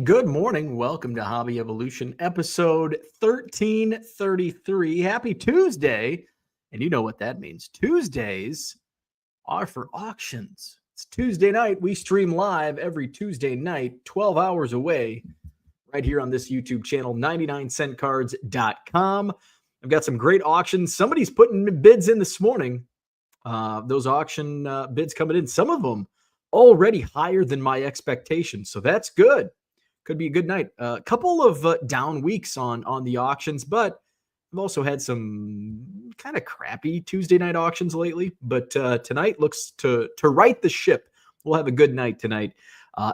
Good morning. Welcome to Hobby Evolution, episode 1333. Happy Tuesday. And you know what that means. Tuesdays are for auctions. It's Tuesday night. We stream live every Tuesday night, 12 hours away, right here on this YouTube channel, 99centcards.com. I've got some great auctions. Somebody's putting bids in this morning. Those auction bids coming in, some of them already higher than my expectations. So that's good. Could be a good night. A couple of down weeks on the auctions, but I've also had some kind of crappy Tuesday night auctions lately. But tonight looks to right the ship. We'll have a good night tonight.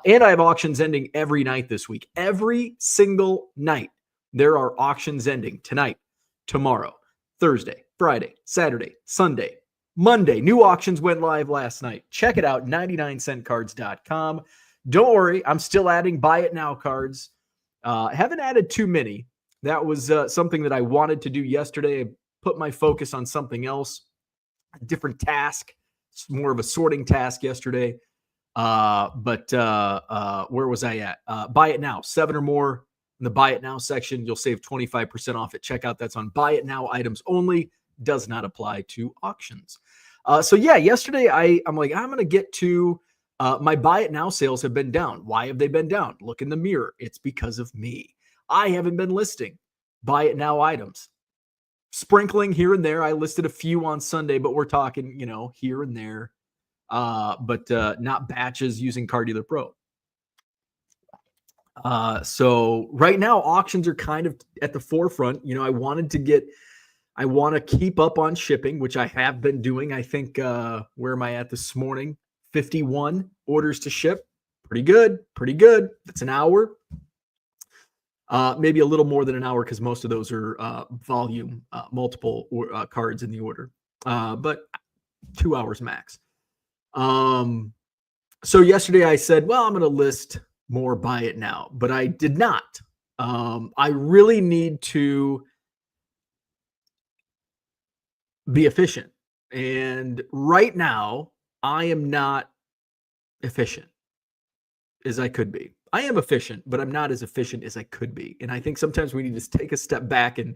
And I have auctions ending every night this week. Every single night, there are auctions ending tonight, tomorrow, Thursday, Friday, Saturday, Sunday, Monday. New auctions went live last night. Check it out, 99centcards.com. Don't worry, I'm still adding buy it now cards. Haven't added too many. That was something that I wanted to do yesterday. I put my focus on something else, a different task. It's more of a sorting task yesterday. But where was I at? Buy it now, 7 or more in the buy it now section. You'll save 25% off at checkout. That's on buy it now items only. Does not apply to auctions. So yeah, yesterday I'm like, I'm going to get to my buy it now sales have been down. Why have they been down? Look in the mirror. It's because of me. I haven't been listing buy it now items. Sprinkling here and there. I listed a few on Sunday, but we're talking, here and there. But not batches using Car Dealer Pro. So right now auctions are kind of at the forefront. I want to keep up on shipping, which I have been doing. I think, where am I at this morning? 51 orders to ship. Pretty good. That's an hour. Maybe a little more than an hour because most of those are volume, multiple cards in the order. But 2 hours max. So yesterday I said, well, I'm going to list more buy it now, but I did not. I really need to be efficient. And right now, I am not efficient as I could be. I am efficient, but I'm not as efficient as I could be. And I think sometimes we need to take a step back and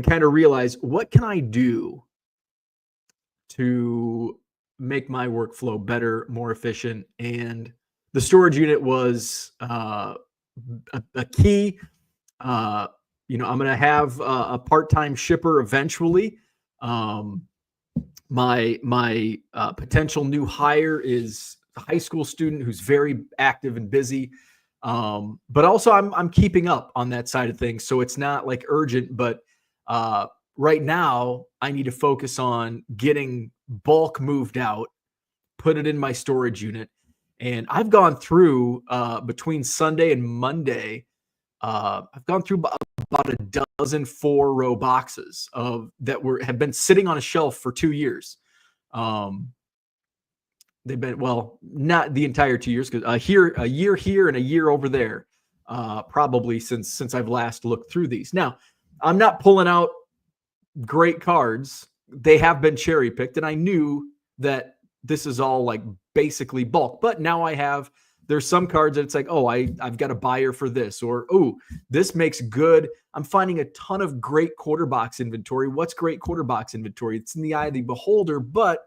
kind of realize, what can I do to make my workflow better, more efficient? And the storage unit was a key. I'm going to have a part-time shipper eventually. My potential new hire is a high school student who's very active and busy. But also I'm keeping up on that side of things. So it's not like urgent, but right now I need to focus on getting bulk moved out, put it in my storage unit. And I've gone through between Sunday and Monday, I've gone through about a dozen 4-row boxes that have been sitting on a shelf for 2 years. They've been, well, not the entire 2 years, because a year here and a year over there, probably since I've last looked through these. Now, I'm not pulling out great cards. They have been cherry picked, and I knew that this is all like basically bulk. But now there's some cards that it's like, oh, I've got a buyer for this, or, oh, this makes good. I'm finding a ton of great quarter box inventory. What's great quarter box inventory? It's in the eye of the beholder. But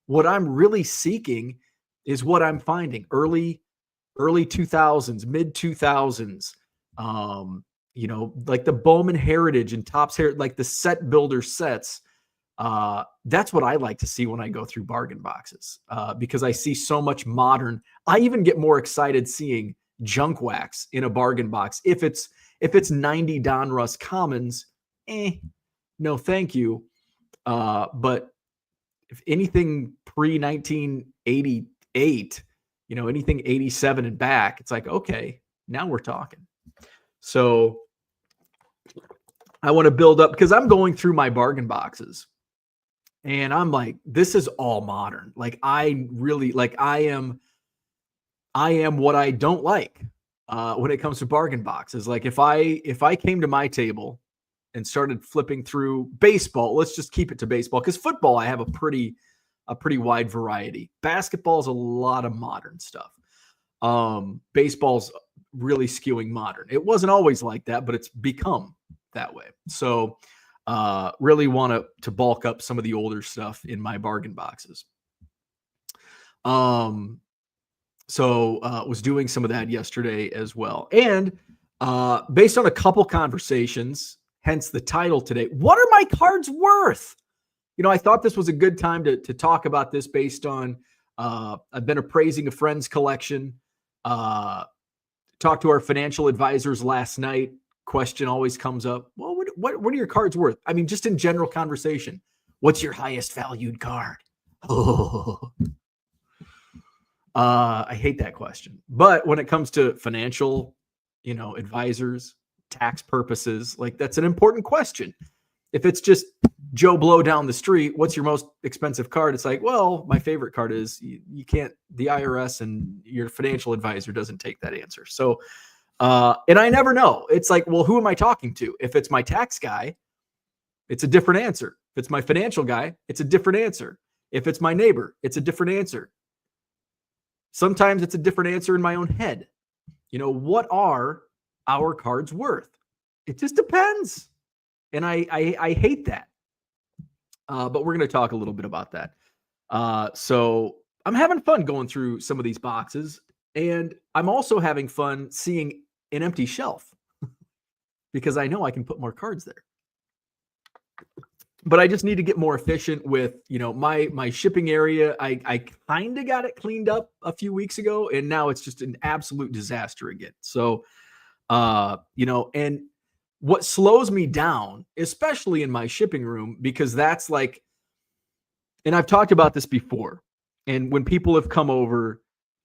what I'm really seeking is what I'm finding early 2000s, mid 2000s, like the Bowman Heritage and Topps Heritage, like the set builder sets. That's what I like to see when I go through bargain boxes, because I see so much modern. I even get more excited seeing junk wax in a bargain box. If it's 90 Donruss commons, no, thank you. But if anything pre-1988, anything 87 and back, it's like, okay, now we're talking. So I want to build up, because I'm going through my bargain boxes. And I'm like, this is all modern. Like, I am what I don't like when it comes to bargain boxes. Like, if I came to my table and started flipping through baseball, let's just keep it to baseball, because football, I have a pretty wide variety. Basketball is a lot of modern stuff. Baseball's really skewing modern. It wasn't always like that, but it's become that way. So really want to bulk up some of the older stuff in my bargain boxes. So was doing some of that yesterday as well. And based on a couple conversations, hence the title today, what are my cards worth? I thought this was a good time to talk about this based on I've been appraising a friend's collection. Talked to our financial advisors last night. Question always comes up. Well, what are your cards worth? I mean, just in general conversation. What's your highest valued card? Oh. I hate that question. But when it comes to financial, advisors, tax purposes, like that's an important question. If it's just Joe Blow down the street, what's your most expensive card? It's like, well, my favorite card is you can't, the IRS and your financial advisor doesn't take that answer. So, and I never know. It's like, well, who am I talking to? If it's my tax guy, it's a different answer. If it's my financial guy, it's a different answer. If it's my neighbor, it's a different answer. Sometimes it's a different answer in my own head. What are our cards worth? It just depends. And I hate that. But we're going to talk a little bit about that. So I'm having fun going through some of these boxes. And I'm also having fun seeing an empty shelf because I know I can put more cards there. But I just need to get more efficient with, my shipping area. I kind of got it cleaned up a few weeks ago, and now it's just an absolute disaster again. So, and what slows me down, especially in my shipping room, because that's like, and I've talked about this before, and when people have come over,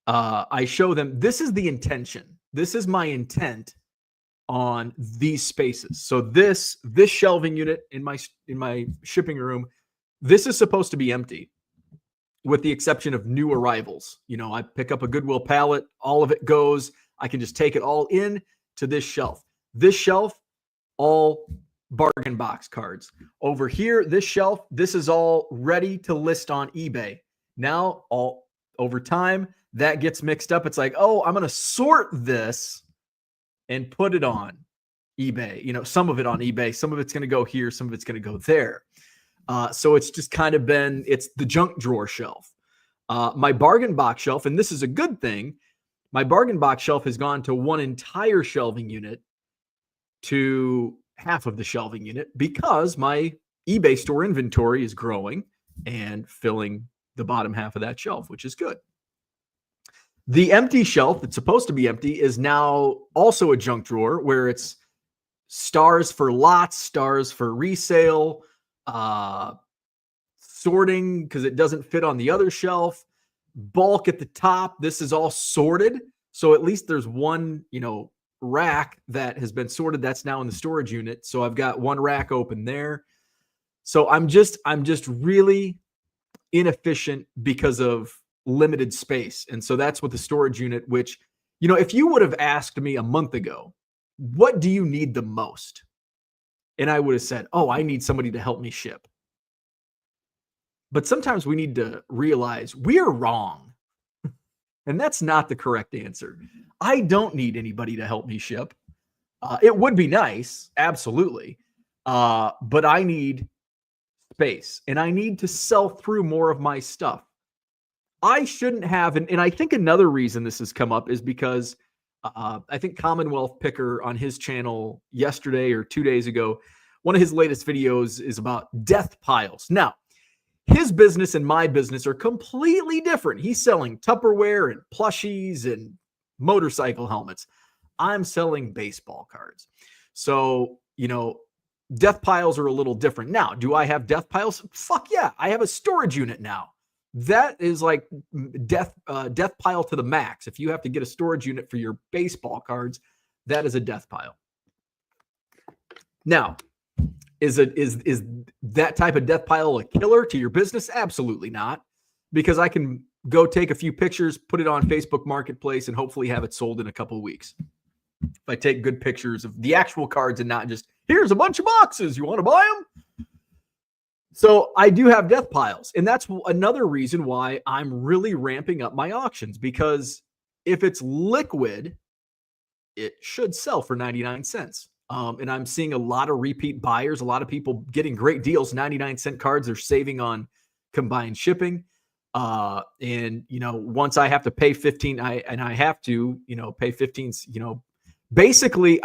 I show them, this is the intention. This is my intent on these spaces. So this shelving unit in my shipping room, this is supposed to be empty with the exception of new arrivals. I pick up a Goodwill pallet, all of it goes, I can just take it all in to this shelf. This shelf, all bargain box cards. Over here, this shelf, this is all ready to list on eBay. Now, all over time, that gets mixed up. It's like, oh, I'm going to sort this and put it on eBay. Some of it on eBay, some of it's going to go here, some of it's going to go there. So it's just kind of been, it's the junk drawer shelf. My bargain box shelf, and this is a good thing, my bargain box shelf has gone to one entire shelving unit to half of the shelving unit because my eBay store inventory is growing and filling the bottom half of that shelf, which is good. The empty shelf that's supposed to be empty is now also a junk drawer where it's stars for lots, stars for resale, sorting because it doesn't fit on the other shelf, bulk at the top. This is all sorted. So at least there's one, rack that has been sorted. That's now in the storage unit. So I've got one rack open there. So I'm just really inefficient because of limited space. And so that's what the storage unit, which, if you would have asked me a month ago, what do you need the most? And I would have said, oh, I need somebody to help me ship. But sometimes we need to realize we are wrong. And that's not the correct answer. I don't need anybody to help me ship. It would be nice, absolutely. But I need space and I need to sell through more of my stuff. I shouldn't have, and I think another reason this has come up is because I think Commonwealth Picker on his channel yesterday or 2 days ago, one of his latest videos is about death piles. Now, his business and my business are completely different. He's selling Tupperware and plushies and motorcycle helmets. I'm selling baseball cards. So, death piles are a little different. Now, do I have death piles? Fuck yeah. I have a storage unit now. That is like death pile to the max. If you have to get a storage unit for your baseball cards, that is a death pile. Now, is that type of death pile a killer to your business? Absolutely not, because I can go take a few pictures, put it on Facebook Marketplace, and hopefully have it sold in a couple of weeks. If I take good pictures of the actual cards and not just, here's a bunch of boxes, you want to buy them? So I do have death piles, and that's another reason why I'm really ramping up my auctions, because if it's liquid, it should sell for 99 cents. And I'm seeing a lot of repeat buyers, a lot of people getting great deals, 99-cent cards. They're saving on combined shipping. And once I have to pay 15, I have to, pay 15, basically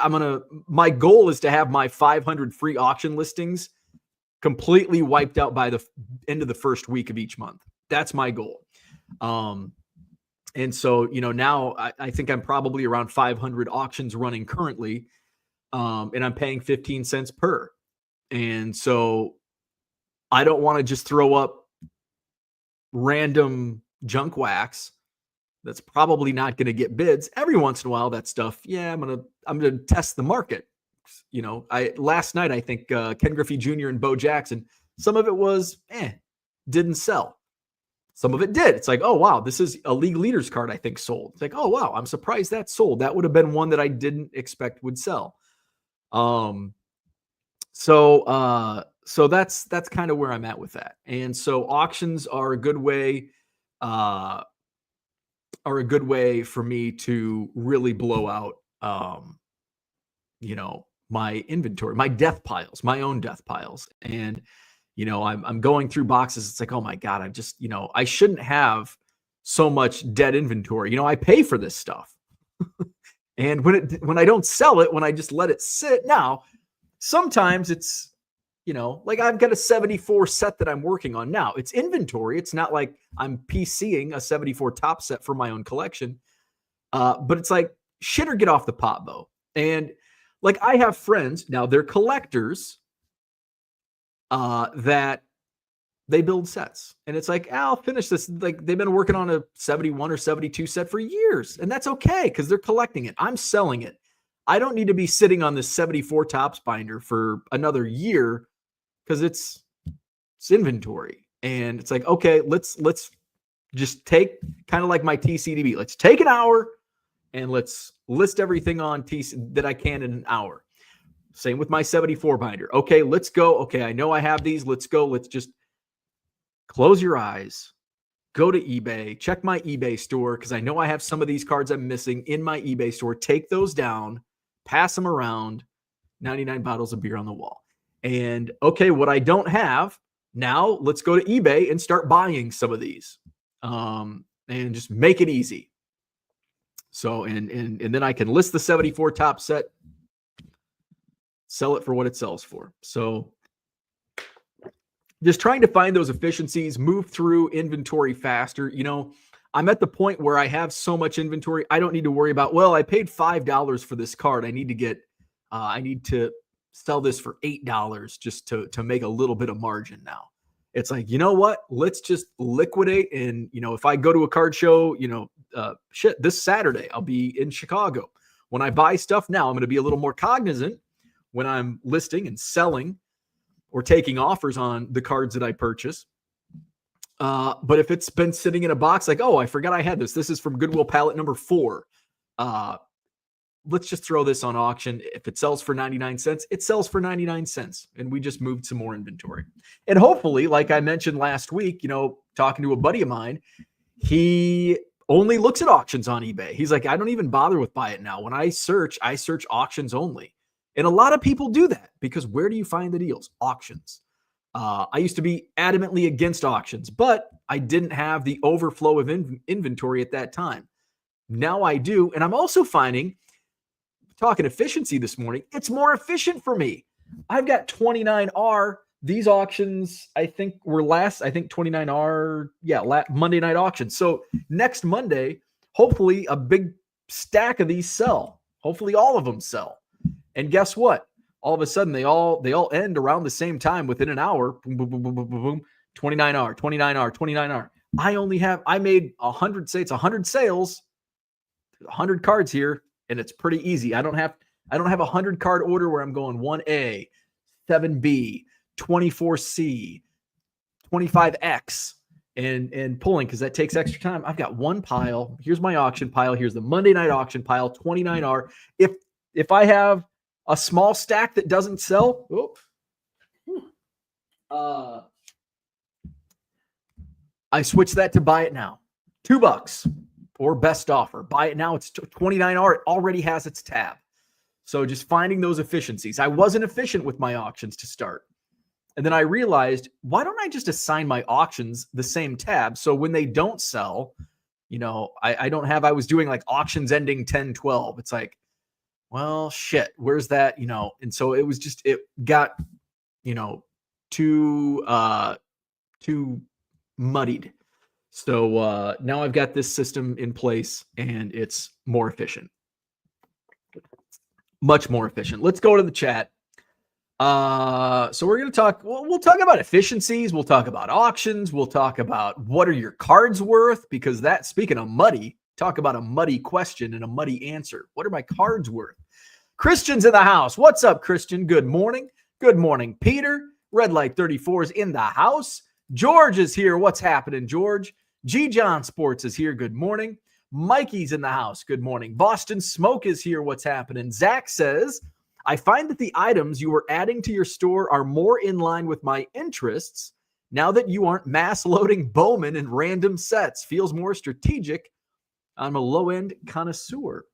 my goal is to have my 500 free auction listings completely wiped out by the end of the first week of each month. That's my goal. And so, now I think I'm probably around 500 auctions running currently. And I'm paying 15 cents per. And so I don't want to just throw up random junk wax that's probably not going to get bids. Every once in a while, that stuff, I'm gonna test the market. Last night I think Ken Griffey Jr. and Bo Jackson, some of it was didn't sell. Some of it did. It's like, oh wow, this is a league leaders card I think sold. It's like, oh wow, I'm surprised that sold. That would have been one that I didn't expect would sell. So that's kind of where I'm at with that. And so auctions are a good way for me to really blow out, my inventory, my death piles, my own death piles. And, I'm going through boxes. It's like, oh my God, I shouldn't have so much dead inventory. I pay for this stuff. And when I don't sell it, when I just let it sit, now sometimes it's, like I've got a 74 set that I'm working on now. It's inventory. It's not like I'm PCing a 74 top set for my own collection. But it's like shit or get off the pot, Bo. And like I have friends now, they're collectors that they build sets. And it's like, I'll finish this. Like they've been working on a 71 or 72 set for years. And that's okay because they're collecting it. I'm selling it. I don't need to be sitting on this 74 tops binder for another year because it's inventory. And it's like, okay, let's just take kind of like my TCDB. Let's take an hour and let's list everything on TC that I can in an hour. Same with my 74 binder. Okay, let's go. Okay, I know I have these. Let's go. Let's just close your eyes, go to eBay, check my eBay store because I know I have some of these cards I'm missing in my eBay store. Take those down, pass them around, 99 bottles of beer on the wall. And okay, what I don't have, now let's go to eBay and start buying some of these and just make it easy. So, and then I can list the 74 top set, sell it for what it sells for. So just trying to find those efficiencies, move through inventory faster. I'm at the point where I have so much inventory. I don't need to worry about, well, I paid $5 for this card. I need to sell this for $8 just to make a little bit of margin now. It's like, you know what? Let's just liquidate. And, if I go to a card show, this Saturday, I'll be in Chicago. When I buy stuff now, I'm going to be a little more cognizant when I'm listing and selling or taking offers on the cards that I purchase. But if it's been sitting in a box like, oh, I forgot I had this. This is from Goodwill pallet number 4. Let's just throw this on auction. If it sells for 99 cents, it sells for 99 cents. And we just moved some more inventory. And hopefully, like I mentioned last week, talking to a buddy of mine, he only looks at auctions on eBay. He's like, I don't even bother with buy it now. When I search auctions only. And a lot of people do that because where do you find the deals? Auctions. I used to be adamantly against auctions, but I didn't have the overflow of inventory at that time. Now I do. And I'm also finding, talking efficiency this morning, it's more efficient for me. I've got 29R. These auctions, I think, were 29R, Monday night auction. So next Monday, hopefully a big stack of these sell. Hopefully all of them sell. And guess what? All of a sudden, they all end around the same time within an hour. Boom, boom, boom, boom, boom, boom, boom. 29R, 29R, 29R. I made 100 sales, 100 cards here, and it's pretty easy. I don't have a 100 card order where I'm going 1A, 7B, 24C, 25X, and pulling because that takes extra time. I've got one pile. Here's my auction pile. Here's the Monday night auction pile, 29R. If I have a small stack that doesn't sell, I switch that to buy it now. $2 or best offer. Buy it now. It's 29R. It already has its tab. So just finding those efficiencies. I wasn't efficient with my auctions to start. And then I realized, why don't I just assign my auctions the same tab? So when they don't sell, I don't have, I was doing like auctions ending 10-12. It's like, well, shit, where's that? And so it was just, it got, too muddied. So now I've got this system in place and it's more efficient. Much more efficient. Let's go to the chat. So we're going to talk, we'll talk about efficiencies. We'll talk about auctions. We'll talk about what are your cards worth, because that, speaking of muddy, talk about a muddy question and a muddy answer. What are my cards worth? Christian's in the house. What's up, Christian? Good morning. Good morning, Peter. Red Light 34 is in the house. George is here. What's happening, George? G. John Sports is here. Good morning. Mikey's in the house. Good morning. Boston Smoke is here. What's happening? Zach says, I find that the items you are adding to your store are more in line with my interests now that you aren't mass loading Bowman and random sets. Feels more strategic. I'm a low-end connoisseur.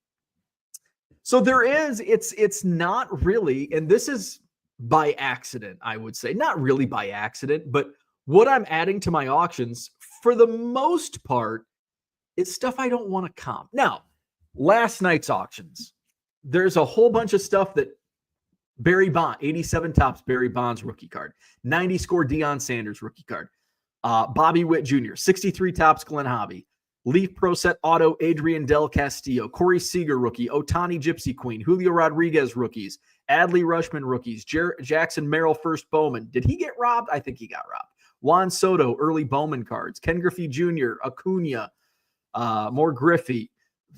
So there is, it's not really, and this is by accident, I would say. Not really by accident, but what I'm adding to my auctions, for the most part, is stuff I don't want to comp. Now, last night's auctions, there's a whole bunch of stuff that Barry Bonds, 87 Topps Barry Bonds rookie card, 90 score Deion Sanders rookie card, Bobby Witt Jr., 63 Topps Glenn Hobby, Leaf Pro Set Auto Adrian Del Castillo, Corey Seager rookie, Otani Gypsy Queen, Julio Rodriguez rookies, Adley Rushman rookies, Jackson Merrill first Bowman. Did he get robbed? I think he got robbed. Juan Soto early Bowman cards, Ken Griffey Jr., Acuna, more Griffey,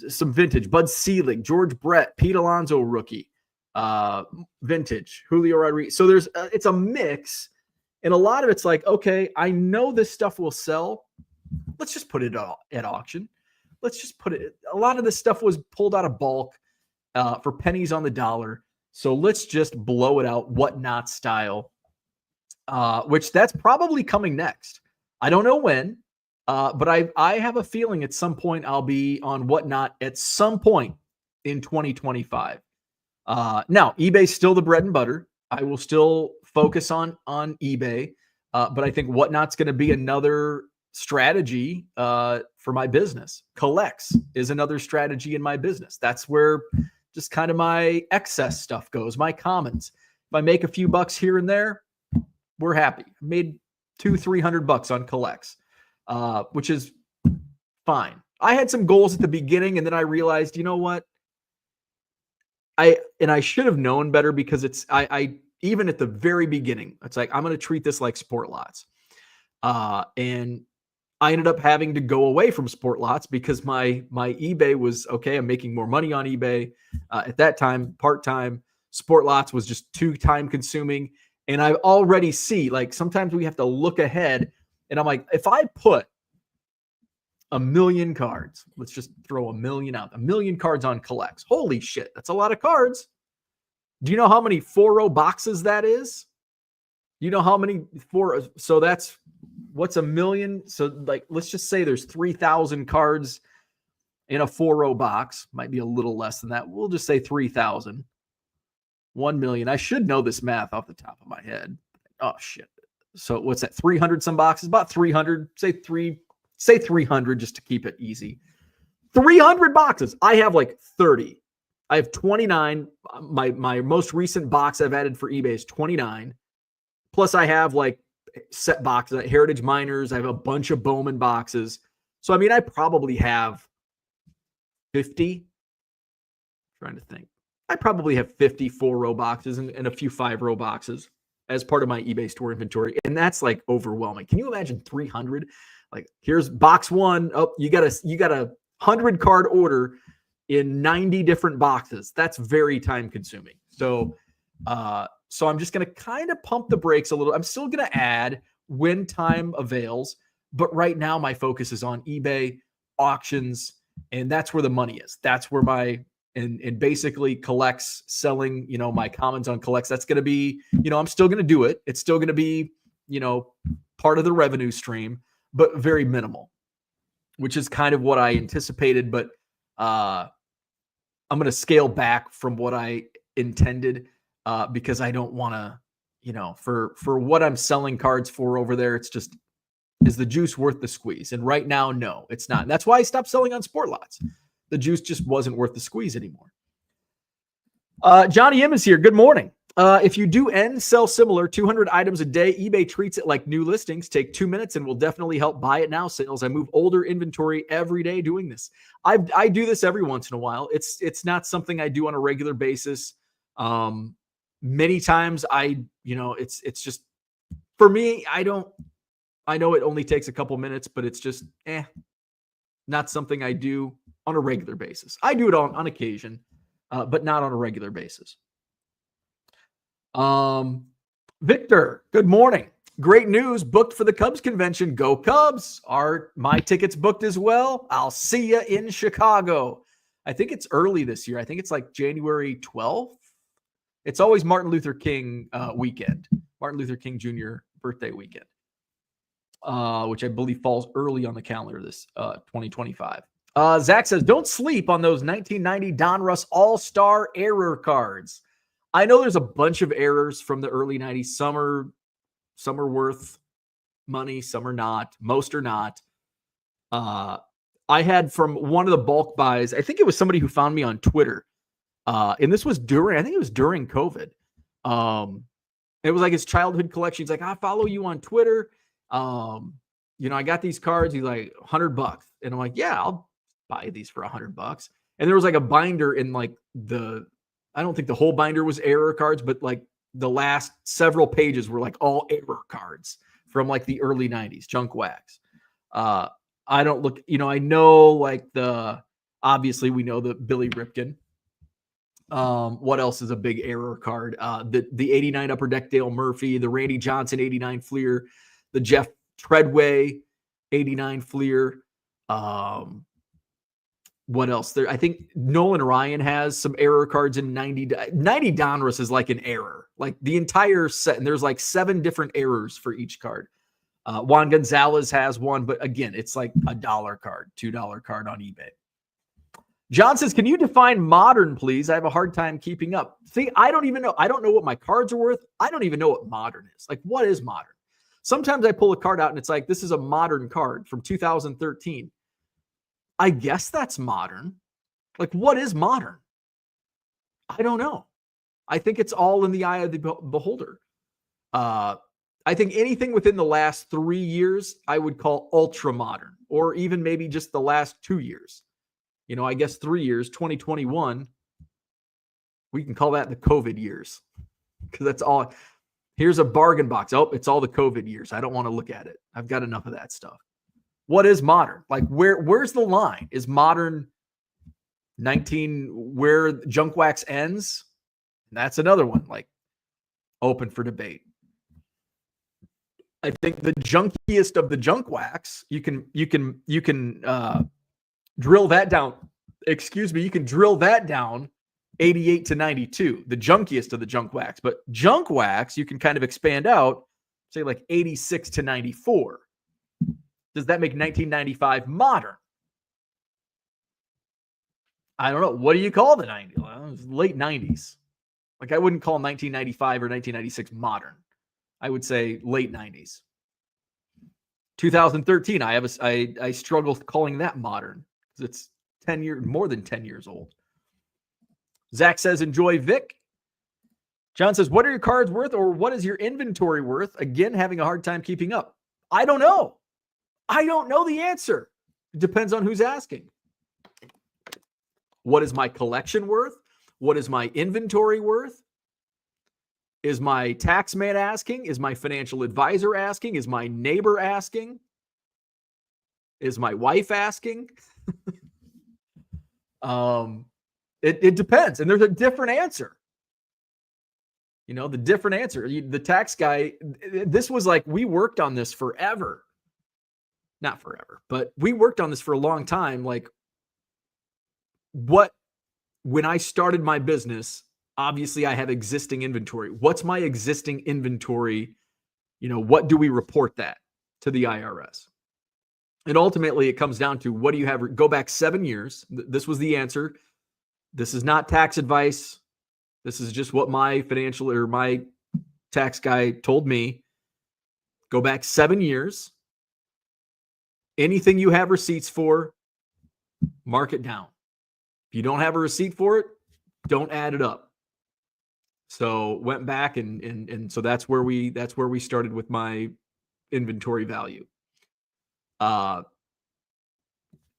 some vintage, Bud Selig, George Brett, Pete Alonso rookie, vintage, Julio Rodriguez. So there's it's a mix, and a lot of it's like, okay, I know this stuff will sell. Let's just put it at auction. Let's just put it. A lot of this stuff was pulled out of bulk for pennies on the dollar. So let's just blow it out, whatnot style, which that's probably coming next. I don't know when. But I have a feeling at some point I'll be on whatnot at some point in 2025. Now, eBay's still the bread and butter. I will still focus on eBay, but I think whatnot's going to be another strategy for my business. Collects is another strategy in my business. That's where just kind of my excess stuff goes, my commons. If I make a few bucks here and there, we're happy. I made $200-300 on collects. Which is fine. I had some goals at the beginning, and then I realized, you know what? I should have known better, because I even at the very beginning, it's like, I'm going to treat this like sport lots. And I ended up having to go away from sport lots because my eBay was okay. I'm making more money on eBay. At that time, part-time. Sport lots was just too time consuming. And I already see, like, sometimes we have to look ahead. And I'm like, if I put 1 million cards, let's just throw 1 million out, 1 million cards on collects. Holy shit, that's a lot of cards. Do you know how many 4-row boxes that is? You know how many so that's, what's 1 million? So like, let's just say there's 3,000 cards in a 4-row box. Might be a little less than that. We'll just say 3,000. 1 million. I should know this math off the top of my head. Oh shit. So what's that? 300 some boxes, about 300, say 300 just to keep it easy. 300 boxes. I have like 30. I have 29. My most recent box I've added for eBay is 29. Plus I have like set boxes, Heritage Miners. I have a bunch of Bowman boxes. So, I mean, I probably have 50. I'm trying to think. I probably have 50 4-row boxes and a few 5-row boxes as part of my eBay store inventory. And that's like overwhelming. Can you imagine 300? Like, here's box 1. Oh, you got a 100 card order in 90 different boxes. That's very time consuming. So I'm just going to kind of pump the brakes a little. I'm still going to add when time avails, but right now my focus is on eBay, auctions, and that's where the money is. That's where my and basically collects, selling, my commons on collects. That's going to be, I'm still going to do it. It's still going to be, part of the revenue stream, but very minimal. which is kind of what I anticipated, but I'm going to scale back from what I intended because I don't want to, for what I'm selling cards for over there, it's just, is the juice worth the squeeze? And right now, no, it's not. And that's why I stopped selling on sport lots. The juice just wasn't worth the squeeze anymore. Johnny M is here. Good morning. If you do sell similar 200 items a day, eBay treats it like new listings. Take 2 minutes and will definitely help buy it now sales. I move older inventory every day doing this. I do this every once in a while. It's not something I do on a regular basis. Many times it's just, for me, I know it only takes a couple minutes, but it's just, not something I do on a regular basis. I do it on occasion, but not on a regular basis. Victor, good morning. Great news. Booked for the Cubs convention. Go Cubs. Are my tickets booked as well? I'll see you in Chicago. I think it's early this year. I think it's like January 12th. It's always Martin Luther King weekend. Martin Luther King Jr. birthday weekend, which I believe falls early on the calendar this 2025. Zach says, don't sleep on those 1990 Donruss All-Star error cards. I know there's a bunch of errors from the early 90s. Some are worth money, some are not. Most are not. I had from one of the bulk buys, I think it was somebody who found me on Twitter. And this was during COVID. It was like his childhood collection. He's like, I follow you on Twitter. I got these cards. He's like $100. And I'm like, yeah, I'll buy these for $100. And there was like a binder in like I don't think the whole binder was error cards, but like the last several pages were like all error cards from like the early 90s, junk wax. I don't look, I know like obviously we know the Billy Ripken. What else is a big error card? The 89 Upper Deck Dale Murphy, the Randy Johnson 89 Fleer, the Jeff Treadway 89 Fleer. What else? I think Nolan Ryan has some error cards in 90. 90 Donruss is like an error, like the entire set. And there's like 7 different errors for each card. Juan Gonzalez has one, but again, it's like $1 card, $2 card on eBay. John says, can you define modern, please? I have a hard time keeping up. See, I don't even know. I don't know what my cards are worth. I don't even know what modern is. Like, what is modern? Sometimes I pull a card out and it's like, this is a modern card from 2013. I guess that's modern. Like, what is modern? I don't know. I think it's all in the eye of the beholder. I think anything within the last 3 years, I would call ultra modern, or even maybe just the last 2 years. I guess 3 years, 2021, we can call that the COVID years, because that's all. Here's a bargain box. Oh, it's all the COVID years. I don't want to look at it. I've got enough of that stuff. What is modern? Like, where's the line? Is modern 19 where junk wax ends? That's another one, like, open for debate. I think the junkiest of the junk wax, you can drill that down. Excuse me, you can drill that down 88 to 92, the junkiest of the junk wax. But junk wax, you can kind of expand out, say like 86 to 94. Does that make 1995 modern? I don't know. What do you call the 90s? Well, it was late 90s. Like, I wouldn't call 1995 or 1996 modern. I would say late 90s. 2013, I struggle calling that modern because it's 10 years, more than 10 years old. Zach says, enjoy Vic. John says, what are your cards worth, or what is your inventory worth? Again, having a hard time keeping up. I don't know. I don't know the answer. It depends on who's asking. What is my collection worth? What is my inventory worth? Is my tax man asking? Is my financial advisor asking? Is my neighbor asking? Is my wife asking? It depends. And there's a different answer. The different answer. The tax guy, this was like, we worked on this forever. Not forever, but we worked on this for a long time. Like, when I started my business, obviously I have existing inventory. What's my existing inventory? What do we report that to the IRS? And ultimately, it comes down to what do you have? Go back 7 years. This was the answer. This is not tax advice. This is just what my financial or my tax guy told me. Go back 7 years. Anything you have receipts for, mark it down. If you don't have a receipt for it, don't add it up. So went back and so that's where we started with my inventory value. And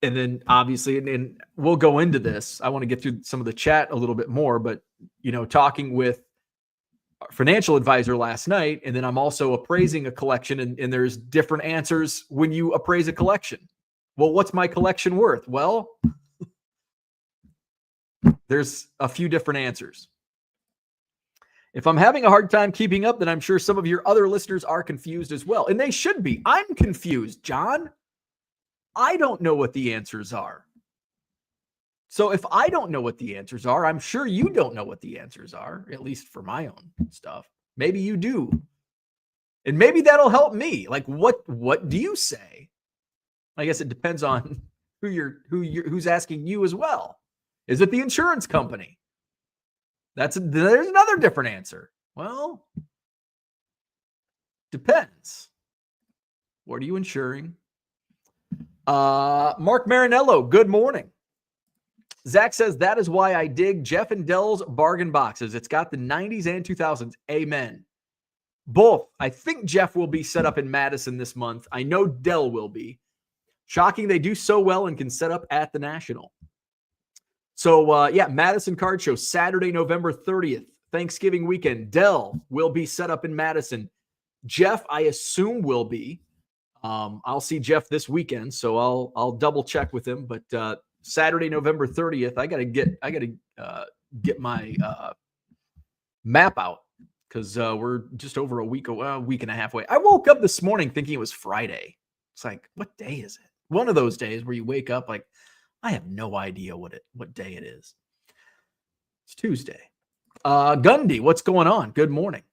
then obviously, and we'll go into this. I want to get through some of the chat a little bit more, but talking with our financial advisor last night, and then I'm also appraising a collection, and there's different answers when you appraise a collection. Well, what's my collection worth? Well, there's a few different answers. If I'm having a hard time keeping up, then I'm sure some of your other listeners are confused as well. And they should be. I'm confused, John. I don't know what the answers are. So if I don't know what the answers are, I'm sure you don't know what the answers are, at least for my own stuff. Maybe you do. And maybe that'll help me. Like, what do you say? I guess it depends on who's asking you as well. Is it the insurance company? There's another different answer. Well, depends. What are you insuring? Mark Marinello, good morning. Zach says, that is why I dig Jeff and Dell's bargain boxes. It's got the 90s and 2000s. Amen. Both. I think Jeff will be set up in Madison this month. I know Dell will be. Shocking they do so well and can set up at the National. So, Madison Card Show, Saturday, November 30th, Thanksgiving weekend. Dell will be set up in Madison. Jeff, I assume, will be. I'll see Jeff this weekend, so I'll double check with him. But Saturday, November 30th, I gotta get my map out because we're just over a week and a half away. I woke up this morning thinking it was Friday. It's like, what day is it? One of those days where you wake up like, I have no idea what day it is. It's Tuesday. Gundy, what's going on? Good morning.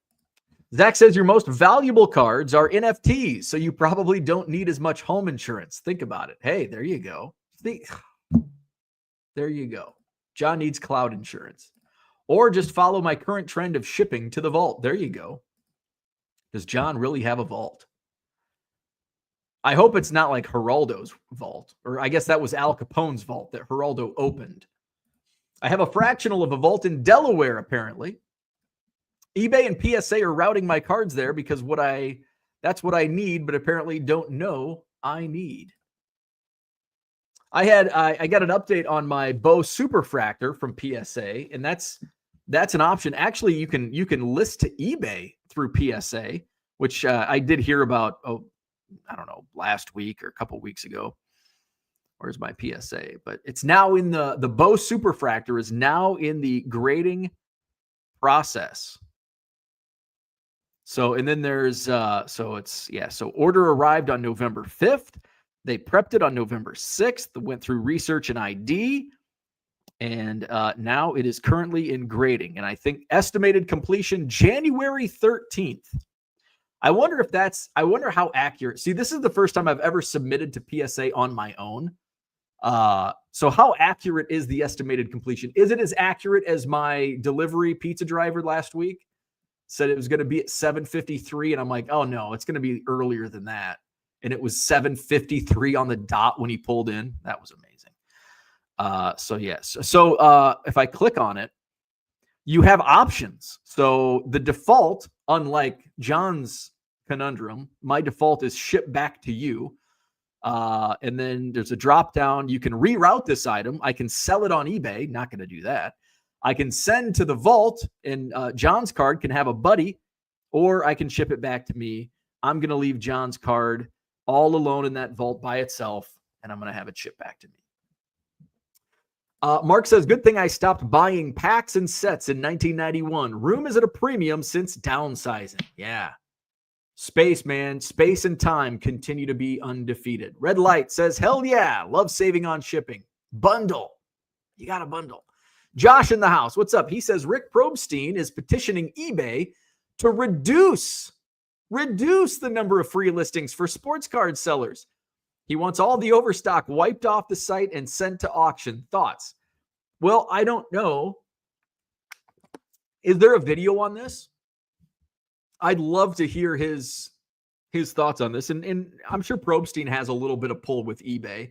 Zach says your most valuable cards are NFTs, so you probably don't need as much home insurance. Think about it. Hey, there you go. There you go. John needs cloud insurance. Or just follow my current trend of shipping to the vault. There you go. Does John really have a vault? I hope it's not like Geraldo's vault, or I guess that was Al Capone's vault that Geraldo opened. I have a fractional of a vault in Delaware, apparently. eBay and PSA are routing my cards there because that's what I need, but apparently don't know I need. I got an update on my Bow Superfractor from PSA, and that's an option. Actually, you can list to eBay through PSA, which I did hear about. I don't know, last week or a couple weeks ago. Where's my PSA? But it's now in the Bow Superfractor is now in the grading process. So, and then there's, so order arrived on November 5th. They prepped it on November 6th, went through research and ID, and now it is currently in grading. And I think estimated completion January 13th. I wonder how accurate. See, this is the first time I've ever submitted to PSA on my own. So how accurate is the estimated completion? Is it as accurate as my delivery pizza driver last week? Said it was going to be at 7:53, and I'm like, oh no, it's going to be earlier than that. And it was 7:53 on the dot when he pulled in. That was amazing. So yes. So if I click on it, you have options. So the default, unlike John's conundrum, my default is ship back to you. And then there's a drop down. You can reroute this item. I can sell it on eBay. Not going to do that. I can send to the vault, and John's card can have a buddy, or I can ship it back to me. I'm going to leave John's card all alone in that vault by itself, and I'm going to have it shipped back to me. Mark says, good thing I stopped buying packs and sets in 1991. Room is at a premium since downsizing. Yeah. Space, man. Space and time continue to be undefeated. Red Light says, hell yeah. Love saving on shipping. Bundle. You got a bundle. Josh in the house. What's up? He says, Rick Probstein is petitioning eBay to reduce the number of free listings for sports card sellers. He wants all the overstock wiped off the site and sent to auction. Thoughts? Well, I don't know. Is there a video on this? I'd love to hear his thoughts on this. And I'm sure Probstein has a little bit of pull with eBay.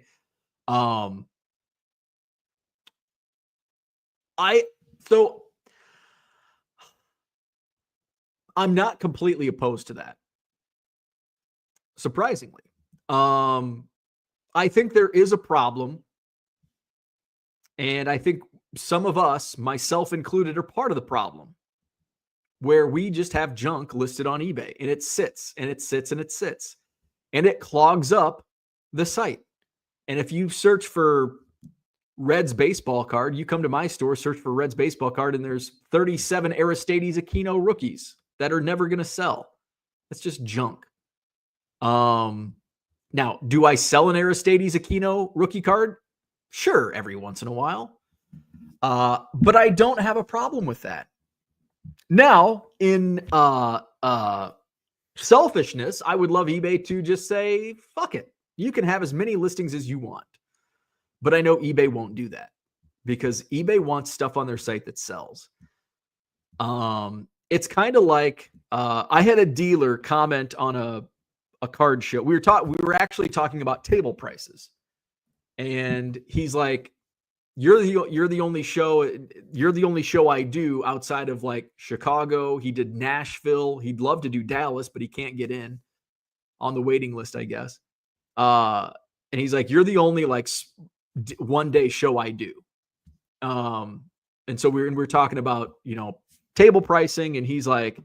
I'm not completely opposed to that. Surprisingly. I think there is a problem. And I think some of us, myself included, are part of the problem, where we just have junk listed on eBay and it sits and it sits and it sits and it clogs up the site. And if you search for Reds baseball card, you come to my store, search for Reds baseball card, and there's 37 Aristides Aquino rookies that are never going to sell. It's just junk. Now, do I sell an Aristides Aquino rookie card? Sure, every once in a while. But I don't have a problem with that. Now, in selfishness, I would love eBay to just say, fuck it. You can have as many listings as you want. But I know eBay won't do that because eBay wants stuff on their site that sells. It's kind of like I had a dealer comment on a card show. We were actually talking about table prices. And he's like, you're the only show I do outside of like Chicago. He did Nashville. He'd love to do Dallas, but he can't get in on the waiting list, I guess. And he's like, you're the only like one day show I do. And so we're talking about, table pricing. And he's like,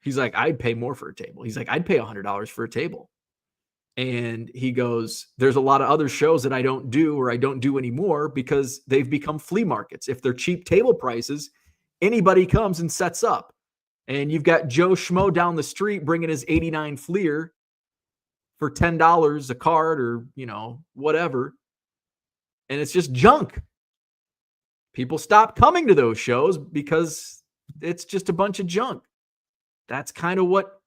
I'd pay more for a table. He's like, I'd pay $100 for a table. And he goes, there's a lot of other shows that I don't do or I don't do anymore because they've become flea markets. If they're cheap table prices, anybody comes and sets up. And you've got Joe Schmo down the street bringing his 89 Fleer for $10 a card or, whatever. And it's just junk. People stop coming to those shows because it's just a bunch of junk. That's kind of what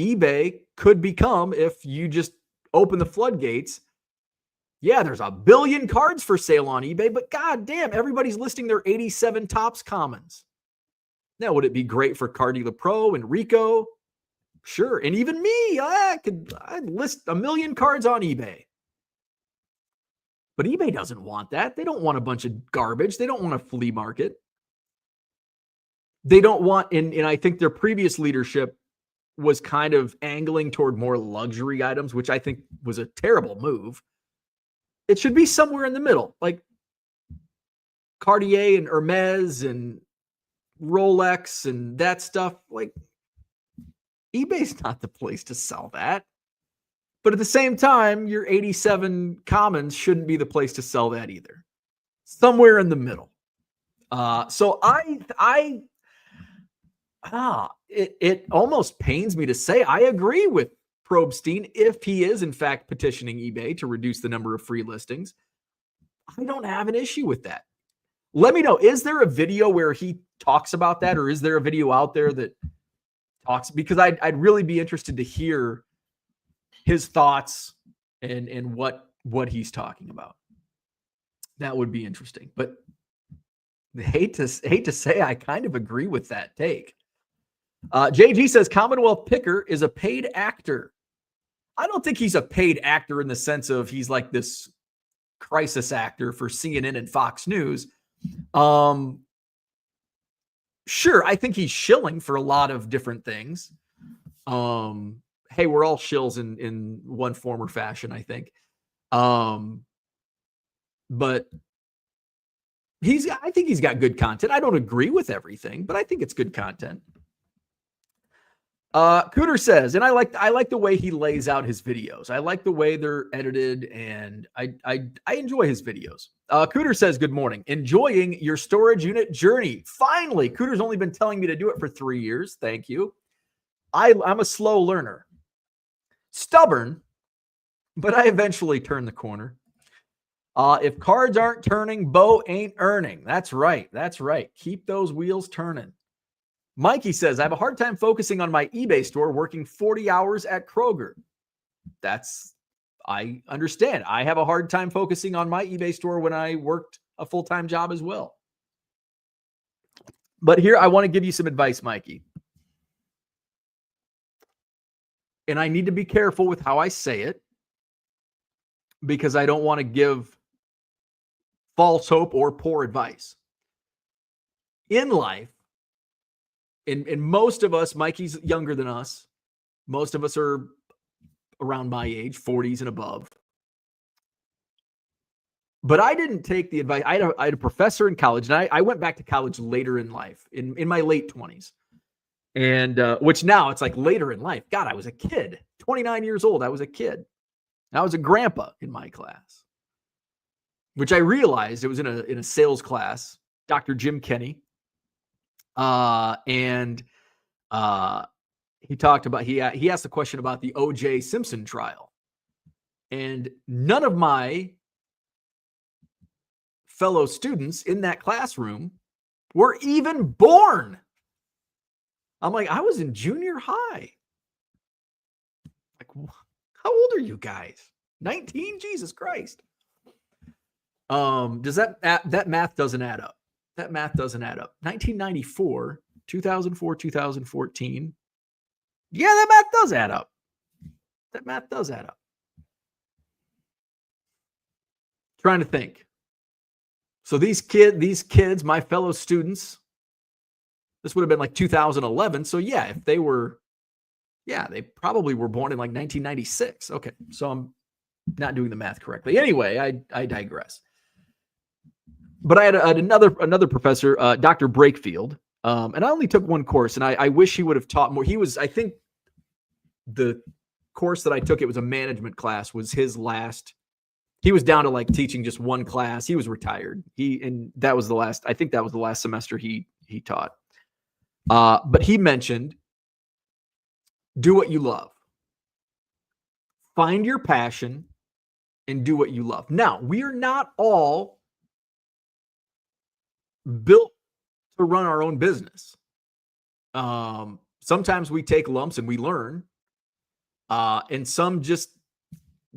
eBay could become if you just open the floodgates. Yeah, there's a billion cards for sale on eBay, but goddamn, everybody's listing their 87 Topps Commons. Now, would it be great for Car Dealer Pro and Rico? Sure. And even me, I'd list a million cards on eBay. But eBay doesn't want that. They don't want a bunch of garbage. They don't want a flea market. They don't want, and I think their previous leadership was kind of angling toward more luxury items, which I think was a terrible move. It should be somewhere in the middle, like Cartier and Hermes and Rolex and that stuff. Like, eBay's not the place to sell that. But at the same time, your 87 Commons shouldn't be the place to sell that either. Somewhere in the middle. So it almost pains me to say I agree with Probstein if he is in fact petitioning eBay to reduce the number of free listings. I don't have an issue with that. Let me know, is there a video where he talks about that, or is there a video out there that talks? Because I'd really be interested to hear his thoughts and what he's talking about. That would be interesting. But hate to say I kind of agree with that take. JG says Commonwealth Picker is a paid actor. I don't think he's a paid actor in the sense of he's like this crisis actor for CNN and Fox News. Sure, I think he's shilling for a lot of different things. Hey, we're all shills in one form or fashion, I think. But I think he's got good content. I don't agree with everything, but I think it's good content. Cooter says, and I like the way he lays out his videos. I like the way they're edited, and I enjoy his videos. Cooter says, good morning. Enjoying your storage unit journey. Finally, Cooter's only been telling me to do it for 3 years. Thank you. I'm a slow learner. Stubborn, but I eventually turn the corner. If cards aren't turning, Bo ain't earning. That's right. That's right. Keep those wheels turning. Mikey says, I have a hard time focusing on my eBay store working 40 hours at Kroger. That's I understand. I have a hard time focusing on my eBay store when I worked a full-time job as well. But here, I want to give you some advice, Mikey. And I need to be careful with how I say it because I don't want to give false hope or poor advice. In life, and most of us, Mikey's younger than us, most of us are around my age, 40s and above. But I didn't take the advice. I had a professor in college, and I went back to college later in life, in my late 20s. And which now it's like later in life. God, I was a kid, 29 years old. I was a kid. I was a grandpa in my class, which I realized it was in a sales class, Dr. Jim Kenny. And he talked about, he asked the question about the O.J. Simpson trial. And none of my fellow students in that classroom were even born. I'm like, I was in junior high. Like, how old are you guys? 19? Jesus Christ. Does that math doesn't add up. That math doesn't add up. 1994, 2004, 2014. Yeah, that math does add up. That math does add up. Trying to think. So these kids, my fellow students, this would have been like 2011. So yeah, if they were, they probably were born in like 1996. Okay, so I'm not doing the math correctly. Anyway, I digress. But I had another professor, Dr. Brakefield, and I only took one course, and I wish he would have taught more. I think the course that I took, it was a management class, was his last. He was down to like teaching just one class. He was retired. That was the last. I think that was the last semester he taught. But he mentioned, do what you love. Find your passion and do what you love. Now, we are not all built to run our own business. Sometimes we take lumps and we learn, and some just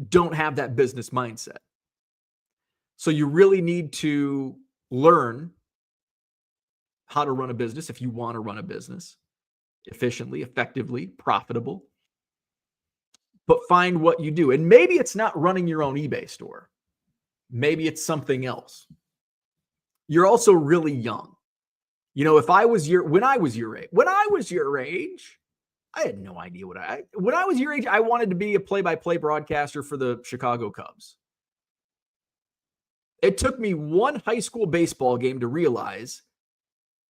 don't have that business mindset. So you really need to learn how to run a business if you want to run a business efficiently, effectively, profitable. But find what you do. And maybe it's not running your own eBay store. Maybe it's something else. You're also really young. You know, when I was your age, I had no idea when I was your age, I wanted to be a play-by-play broadcaster for the Chicago Cubs. It took me one high school baseball game to realize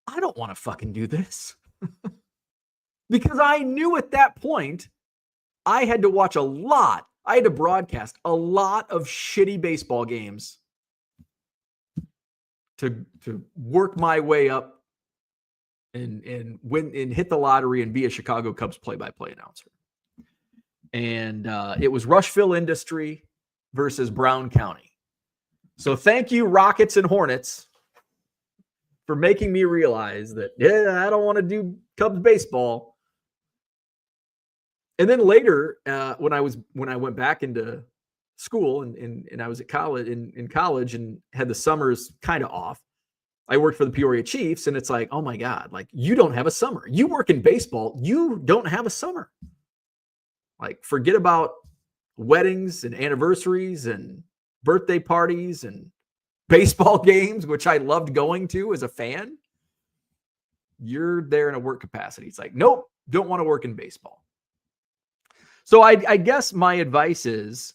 I don't want to fucking do this. Because I knew at that point I had to watch I had to broadcast a lot of shitty baseball games to work my way up and win and hit the lottery and be a Chicago Cubs play-by-play announcer. And it was Rushville Industry versus Brown County. So thank you, Rockets and Hornets, for making me realize that, I don't want to do Cubs baseball. And then later, when I went back into school and I was at college in college and had the summers kind of off, I worked for the Peoria Chiefs, and it's like, oh my God, like, you don't have a summer. You work in baseball, you don't have a summer. Like, forget about weddings and anniversaries and birthday parties and baseball games, which I loved going to as a fan. You're there in a work capacity. It's like, nope, don't want to work in baseball. So I guess my advice is,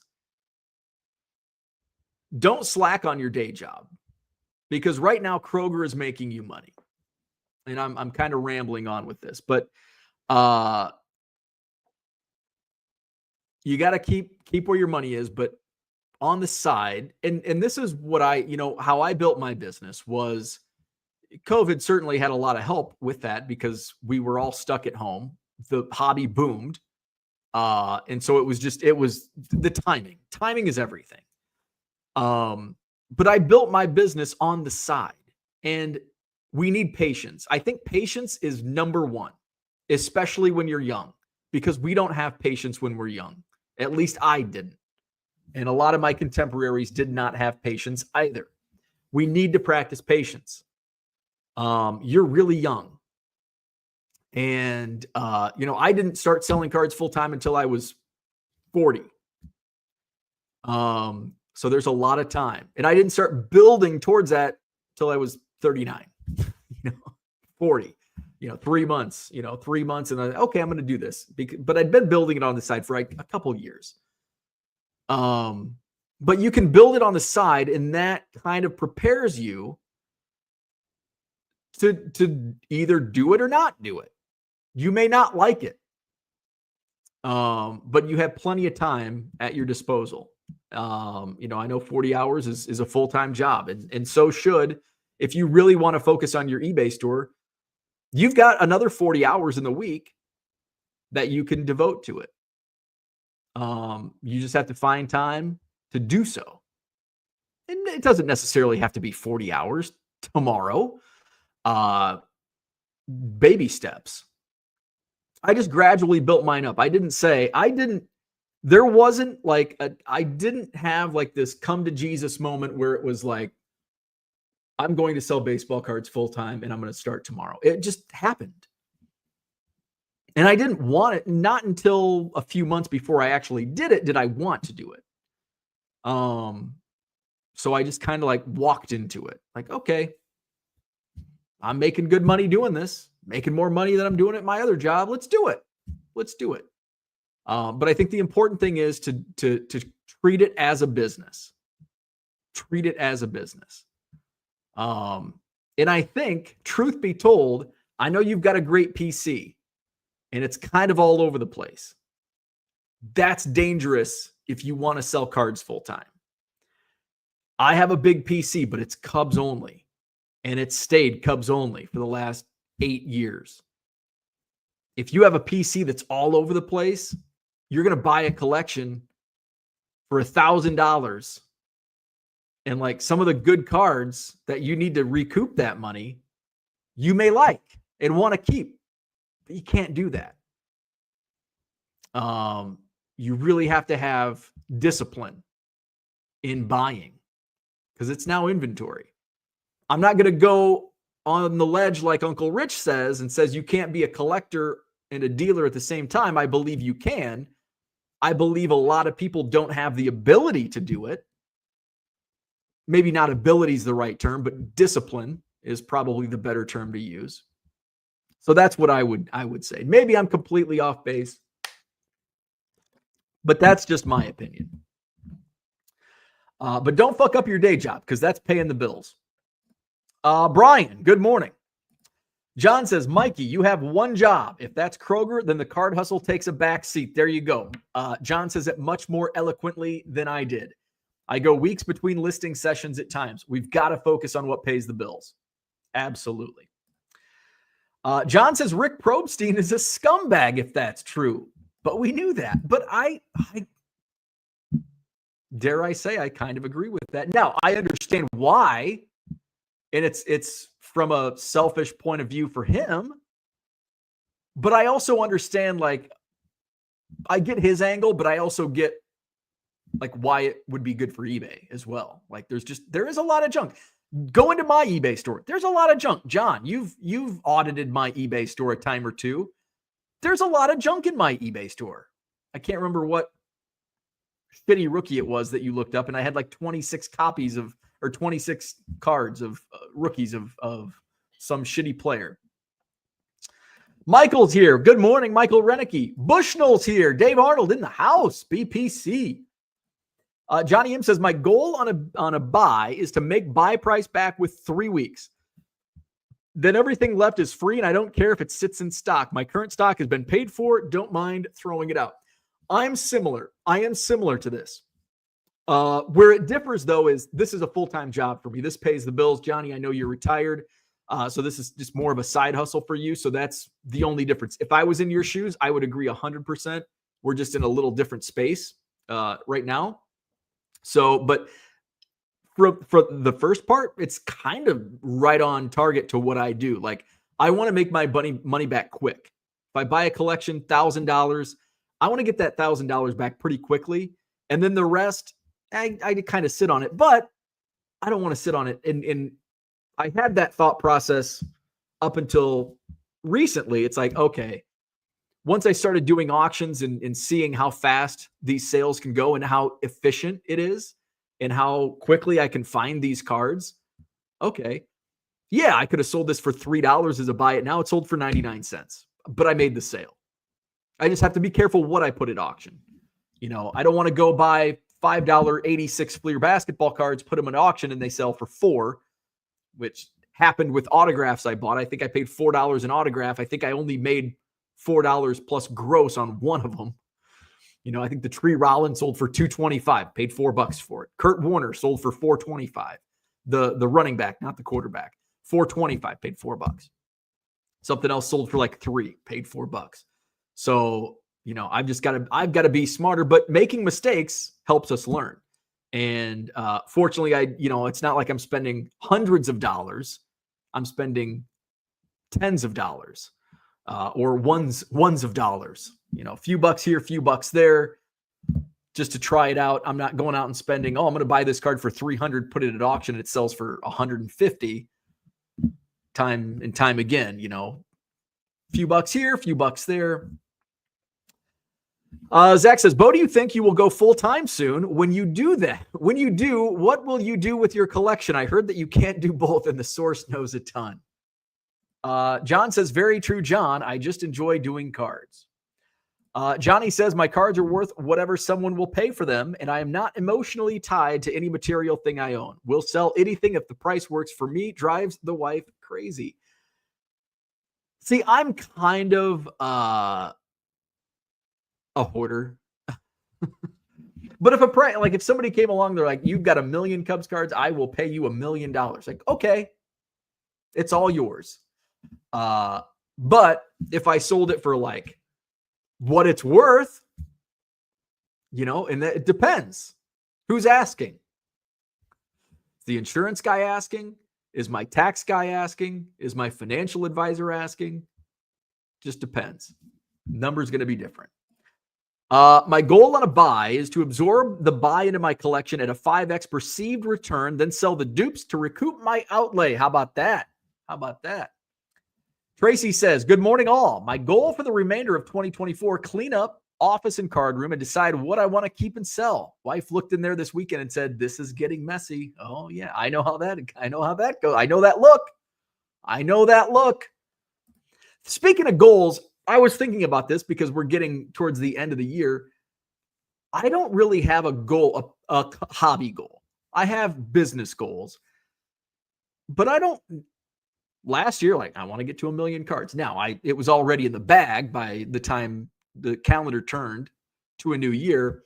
don't slack on your day job, because right now Kroger is making you money. And I'm kind of rambling on with this, but you got to keep where your money is, but on the side, and this is what how I built my business was, COVID certainly had a lot of help with that because we were all stuck at home. The hobby boomed. And so it was the timing. Timing is everything. But I built my business on the side, and we need patience. I think patience is number one, especially when you're young, because we don't have patience when we're young. At least I didn't. And a lot of my contemporaries did not have patience either. We need to practice patience. You're really young. And, I didn't start selling cards full time until I was 40. So there's a lot of time. And I didn't start building towards that till I was 39, 40, 3 months, 3 months. And then, okay, I'm going to do this. But I'd been building it on the side for like a couple of years. But you can build it on the side, and that kind of prepares you to either do it or not do it. You may not like it, but you have plenty of time at your disposal. I know 40 hours is a full-time job, and so should, if you really want to focus on your eBay store, you've got another 40 hours in the week that you can devote to it. You just have to find time to do so. And it doesn't necessarily have to be 40 hours tomorrow. Baby steps. I just gradually built mine up. I didn't have like this come to Jesus moment where it was like, I'm going to sell baseball cards full time and I'm going to start tomorrow. It just happened. And I didn't want it. Not until a few months before I actually did it did I want to do it. So I just kind of like walked into it. Like, okay, I'm making good money doing this, making more money than I'm doing at my other job. Let's do it. But I think the important thing is to treat it as a business. Treat it as a business. And I think, truth be told, I know you've got a great PC and it's kind of all over the place. That's dangerous if you want to sell cards full time. I have a big PC, but it's Cubs only. And it's stayed Cubs only for the last 8 years. If you have a PC that's all over the place, you're going to buy a collection for $1,000. And like some of the good cards that you need to recoup that money, you may like and want to keep. But you can't do that. You really have to have discipline in buying because it's now inventory. I'm not going to go on the ledge like Uncle Rich says and says you can't be a collector and a dealer at the same time. I believe you can. I believe a lot of people don't have the ability to do it. Maybe not ability is the right term, but discipline is probably the better term to use. So that's what I would say. Maybe I'm completely off base, but that's just my opinion. But don't fuck up your day job because that's paying the bills. Brian, good morning. John says, Mikey, you have one job. If that's Kroger, then the card hustle takes a back seat. There you go. John says it much more eloquently than I did. I go weeks between listing sessions at times. We've got to focus on what pays the bills. Absolutely. John says Rick Probstein is a scumbag if that's true. But we knew that. But I dare I say, I kind of agree with that. Now, I understand why. And it's from a selfish point of view for him. But I also understand, like, I get his angle, but I also get like why it would be good for eBay as well. Like there is a lot of junk. Go into my eBay store. There's a lot of junk. John, you've audited my eBay store a time or two. There's a lot of junk in my eBay store. I can't remember what shitty rookie it was that you looked up, and I had like 26 copies of, or 26 cards of rookies of some shitty player. Michael's here. Good morning, Michael Renicky. Bushnell's here. Dave Arnold in the house. BPC. Johnny M says, my goal on a buy is to make buy price back with 3 weeks. Then everything left is free, and I don't care if it sits in stock. My current stock has been paid for. Don't mind throwing it out. I am similar to this. Where it differs, though, is this is a full-time job for me. This pays the bills. Johnny, I know you're retired, so this is just more of a side hustle for you. So that's the only difference. If I was in your shoes, I would agree 100%. We're just in a little different space right now. So, but for the first part, it's kind of right on target to what I do. Like, I want to make my money back quick. If I buy a collection, $1,000, I want to get that $1,000 back pretty quickly. And then the rest, I kind of sit on it, but I don't want to sit on it. And I had that thought process up until recently. It's like, okay, once I started doing auctions and seeing how fast these sales can go and how efficient it is and how quickly I can find these cards, okay, yeah, I could have sold this for $3 as a buy it. Now it's sold for 99 cents, but I made the sale. I just have to be careful what I put at auction. I don't want to go buy $5.86 Fleer basketball cards, put them in auction, and they sell for $4, which happened with autographs I bought. I think I paid $4 an autograph. I think I only made $4 plus gross on one of them. I think the Tree Rollins sold for $225, paid $4 for it. Kurt Warner sold for $425. The running back, not the quarterback, $425, paid $4. Something else sold for like $3, paid $4. So, I've got to be smarter, but making mistakes helps us learn. And fortunately, it's not like I'm spending hundreds of dollars. I'm spending tens of dollars or ones of dollars, a few bucks here, a few bucks there, just to try it out. I'm not going out and spending, I'm going to buy this card for 300, put it at auction, and it sells for 150 time and time again, a few bucks here, a few bucks there. Zach says, Bo, do you think you will go full-time soon? When you do that, what will you do with your collection? I heard that you can't do both and the source knows a ton. John says, very true, John. I just enjoy doing cards. Johnny says, my cards are worth whatever someone will pay for them, and I am not emotionally tied to any material thing I own. Will sell anything if the price works for me. Drives the wife crazy. See, I'm kind of a hoarder. But if somebody came along, they're like, you've got 1 million Cubs cards, I will pay you $1 million. Like, okay, it's all yours. But if I sold it for like what it's worth, and it depends who's asking. Is the insurance guy asking? Is my tax guy asking? Is my financial advisor asking? Just depends. Number's going to be different. My goal on a buy is to absorb the buy into my collection at a 5x perceived return, then sell the dupes to recoup my outlay. How about that? Tracy says, good morning, all. My goal for the remainder of 2024, clean up office and card room and decide what I want to keep and sell. Wife looked in there this weekend and said, this is getting messy. Oh, yeah, I know how that goes. I know that look. Speaking of goals, I was thinking about this because we're getting towards the end of the year. I don't really have a goal, a hobby goal. I have business goals, but I don't. Last year, I want to get to 1 million cards. Now, it was already in the bag by the time the calendar turned to a new year,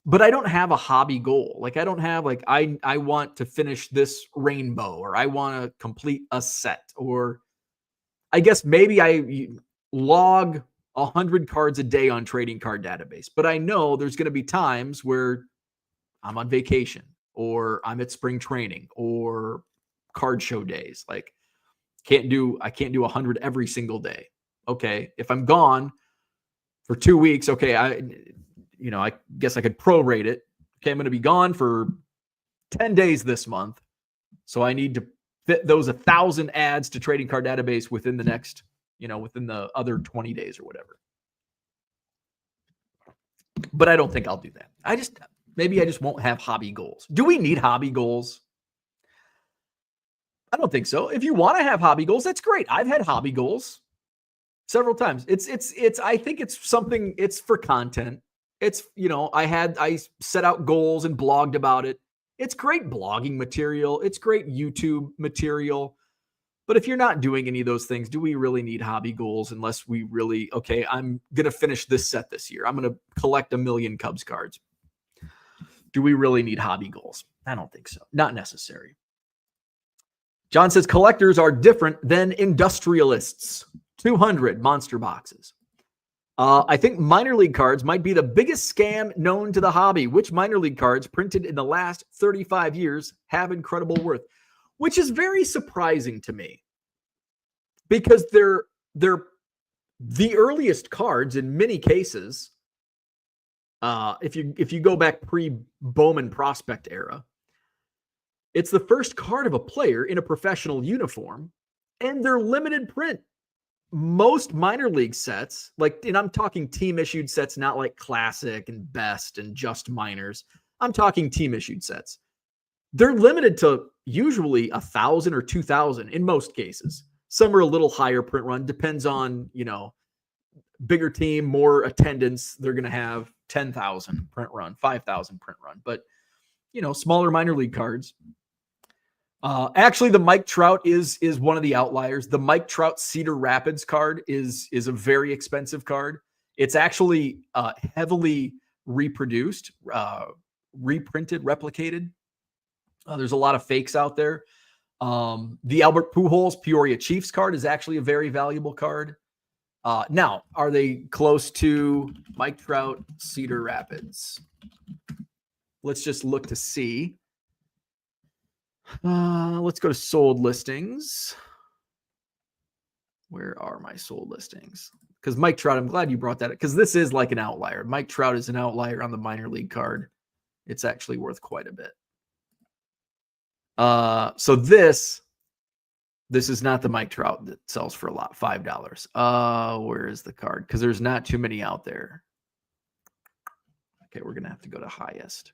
but I don't have a hobby goal. I don't have I want to finish this rainbow, or I want to complete a set, or I guess maybe I log 100 cards a day on trading card database. But I know there's going to be times where I'm on vacation, or I'm at spring training, or card show days. I can't do 100 every single day. Okay. If I'm gone for 2 weeks, okay, I guess I could prorate it. Okay, I'm going to be gone for 10 days this month. So I need to fit those 1,000 adds to trading card database within the next, within the other 20 days or whatever. But I don't think I'll do that. Maybe I just won't have hobby goals. Do we need hobby goals? I don't think so. If you want to have hobby goals, that's great. I've had hobby goals several times. I think it's something, it's for content. It's, I set out goals and blogged about it. It's great blogging material. It's great YouTube material. But if you're not doing any of those things, do we really need hobby goals unless we really, okay, I'm going to finish this set this year. I'm going to collect 1 million Cubs cards. Do we really need hobby goals? I don't think so. Not necessary. John says collectors are different than industrialists. 200 monster boxes. I think minor league cards might be the biggest scam known to the hobby. Which minor league cards printed in the last 35 years have incredible worth? Which is very surprising to me because they're the earliest cards in many cases If you go back pre-Bowman prospect era, it's the first card of a player in a professional uniform, and they're limited print. Most minor league sets, and I'm talking team issued sets, not like classic and best and just minors. I'm talking team issued sets. They're limited to usually 1,000 or 2,000 in most cases. Some are a little higher print run. Depends on, bigger team, more attendance. They're going to have 10,000 print run, 5,000 print run. But, smaller minor league cards. Actually, the Mike Trout is one of the outliers. The Mike Trout Cedar Rapids card is a very expensive card. It's actually heavily reproduced, reprinted, replicated. There's a lot of fakes out there. The Albert Pujols Peoria Chiefs card is actually a very valuable card. Now, are they close to Mike Trout Cedar Rapids? Let's just look to see. Let's go to sold listings. Where are my sold listings? Because Mike Trout, I'm glad you brought that up, because this is like an outlier. Mike Trout is an outlier on the minor league card. It's actually worth quite a bit. So this is not the Mike Trout that sells for a lot, $5. Where is the card? Because there's not too many out there. Okay, we're gonna have to go to highest.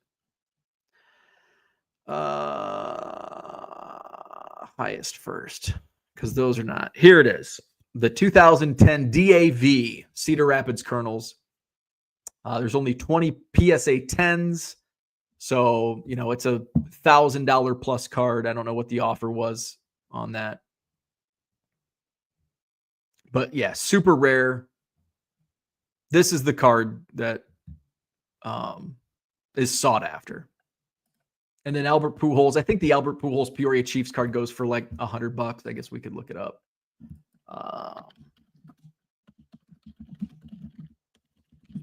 Highest first, because those are not. Here it is. The 2010 DAV Cedar Rapids Kernels. There's only 20 PSA 10s. So, it's a $1,000 plus card. I don't know what the offer was on that. But yeah, super rare. This is the card that is sought after. And then Albert Pujols. I think the Albert Pujols Peoria Chiefs card goes for like $100. I guess we could look it up.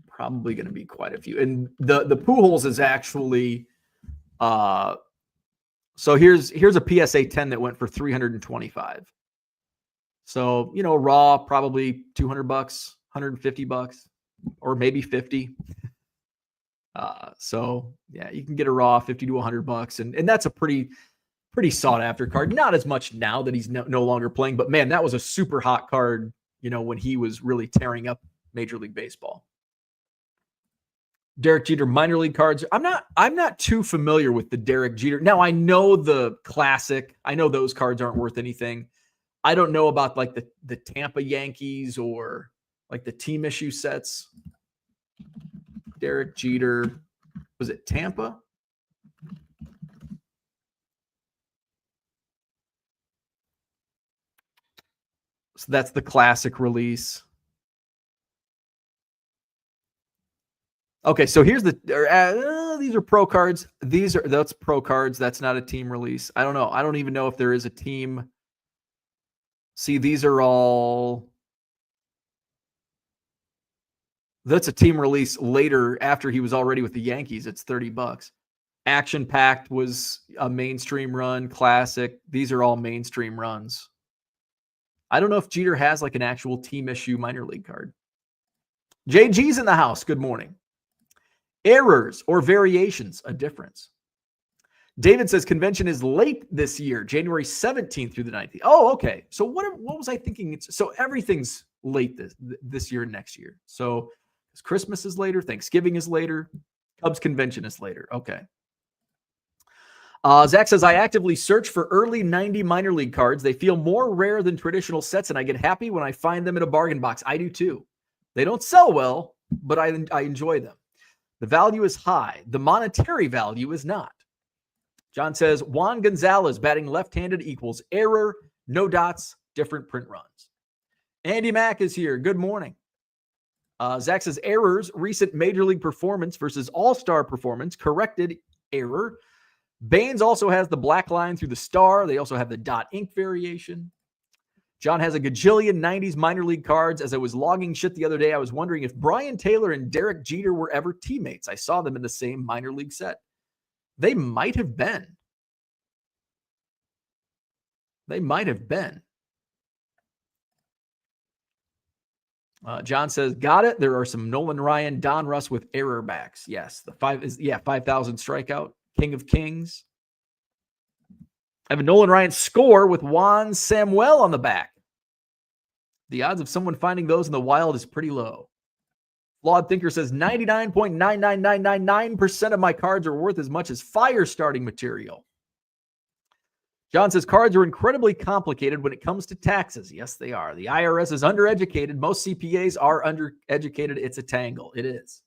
Probably going to be quite a few. And the Pujols is actually, so here's a PSA 10 that went for $325. So, raw, probably $200, $150, or maybe 50. So yeah, you can get a raw 50 to $100, and that's a pretty sought after card. Not as much now that he's no longer playing, but man, that was a super hot card, when he was really tearing up Major League Baseball. Derek Jeter minor league cards. I'm not too familiar with the Derek Jeter. Now I know the classic. I know those cards aren't worth anything. I don't know about like the Tampa Yankees or like the team issue sets. Derek Jeter, was it Tampa? So that's the classic release. Okay, so here's these are pro cards. That's pro cards. That's not a team release. I don't know. I don't even know if there is a team. See, these are all. That's a team release later after he was already with the Yankees. It's $30. Action Packed was a mainstream run. Classic. These are all mainstream runs. I don't know if Jeter has like an actual team issue minor league card. JG's in the house. Good morning. Errors or variations, a difference. David says convention is late this year, January 17th through the 19th. Oh, okay. So what was I thinking? So everything's late this year and next year. So Christmas is later, Thanksgiving is later, Cubs convention is later. Okay. Zach says, I actively search for early 90 minor league cards. They feel more rare than traditional sets, and I get happy when I find them in a bargain box. I do too. They don't sell well, but I enjoy them. The value is high. The monetary value is not. John says, Juan Gonzalez batting left-handed equals error, no dots, different print runs. Andy Mack is here. Good morning. Zach says, errors, recent major league performance versus all-star performance, corrected error. Baines also has the black line through the star. They also have the dot ink variation. John has a gajillion 90s minor league cards. As I was logging shit the other day, I was wondering if Brian Taylor and Derek Jeter were ever teammates. I saw them in the same minor league set. They might have been. They might have been. John says, got it. There are some Nolan Ryan, Don Russ with error backs. Yes, the 5,000 strikeout, King of Kings. I have a Nolan Ryan score with Juan Samuel on the back. The odds of someone finding those in the wild is pretty low. Flawed Thinker says 99.99999% of my cards are worth as much as fire starting material. John says cards are incredibly complicated when it comes to taxes. Yes, they are. The IRS is undereducated. Most CPAs are undereducated. It's a tangle. It is.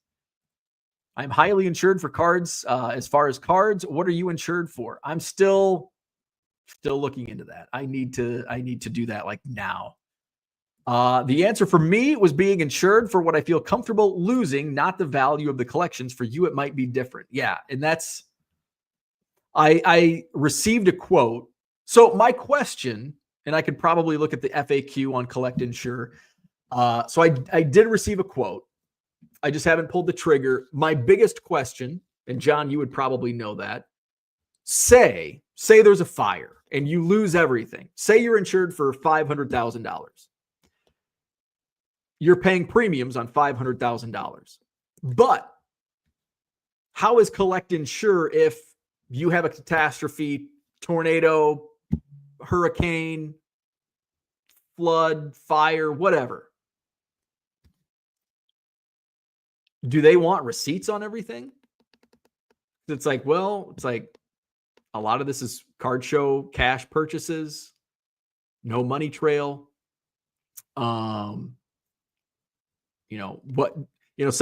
I'm highly insured for cards. As far as cards, what are you insured for? I'm still looking into that. I need to do that like now. The answer for me was being insured for what I feel comfortable losing, not the value of the collections. For you, it might be different. Yeah. And that's, I received a quote. So my question, and I could probably look at the FAQ on Collect Insure. So I did receive a quote. I just haven't pulled the trigger. My biggest question, and John, you would probably know that. Say there's a fire and you lose everything. Say you're insured for $500,000. You're paying premiums on $500,000. But how is Collect Insure if you have a catastrophe, tornado, hurricane, flood, fire, whatever? Do they want receipts on everything? It's like a lot of this is card show cash purchases, no money trail. Some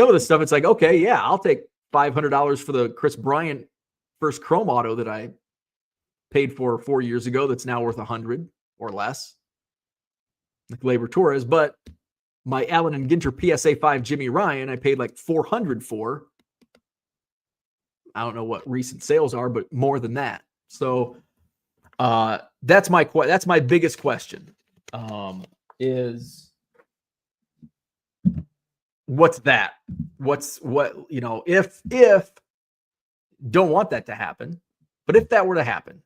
of the stuff, it's like, okay, yeah, I'll take $500 for the Chris Bryant first Chrome Auto that I paid for 4 years ago. That's now worth $100 or less, like Labor Torres. But my Allen and Ginter PSA 5 Jimmy Ryan, I paid like $400 for. I don't know what recent sales are, but more than that. So that's my biggest question. Is what's that? If don't want that to happen, but if that were to happen,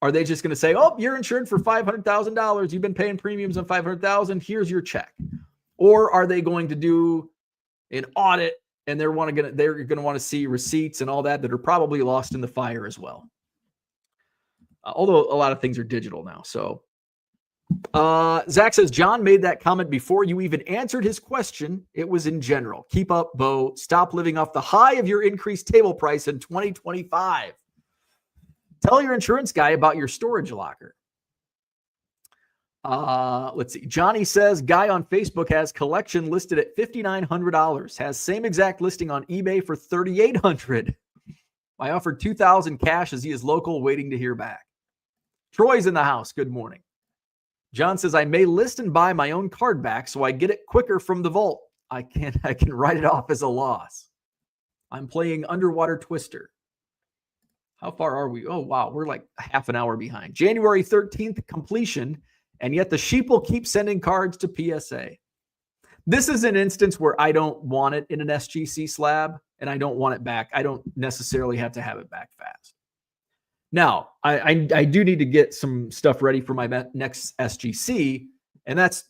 are they just going to say, oh, you're insured for $500,000. You've been paying premiums on $500,000. Here's your check. Or are they going to do an audit and they're going to want to see receipts and all that are probably lost in the fire as well. Although a lot of things are digital now. So Zach says, John made that comment before you even answered his question. It was in general. Keep up, Bo. Stop living off the high of your increased table price in 2025. Tell your insurance guy about your storage locker. Let's see. Johnny says, guy on Facebook has collection listed at $5,900. Has same exact listing on eBay for $3,800. I offered $2,000 cash as he is local, waiting to hear back. Troy's in the house. Good morning. John says, I may list and buy my own card back so I get it quicker from the vault. I can write it off as a loss. I'm playing Underwater Twister. How far are we? Oh, wow. We're like half an hour behind. January 13th completion, and yet the sheeple keep sending cards to PSA. This is an instance where I don't want it in an SGC slab, and I don't want it back. I don't necessarily have to have it back fast. Now, I do need to get some stuff ready for my next SGC, and that's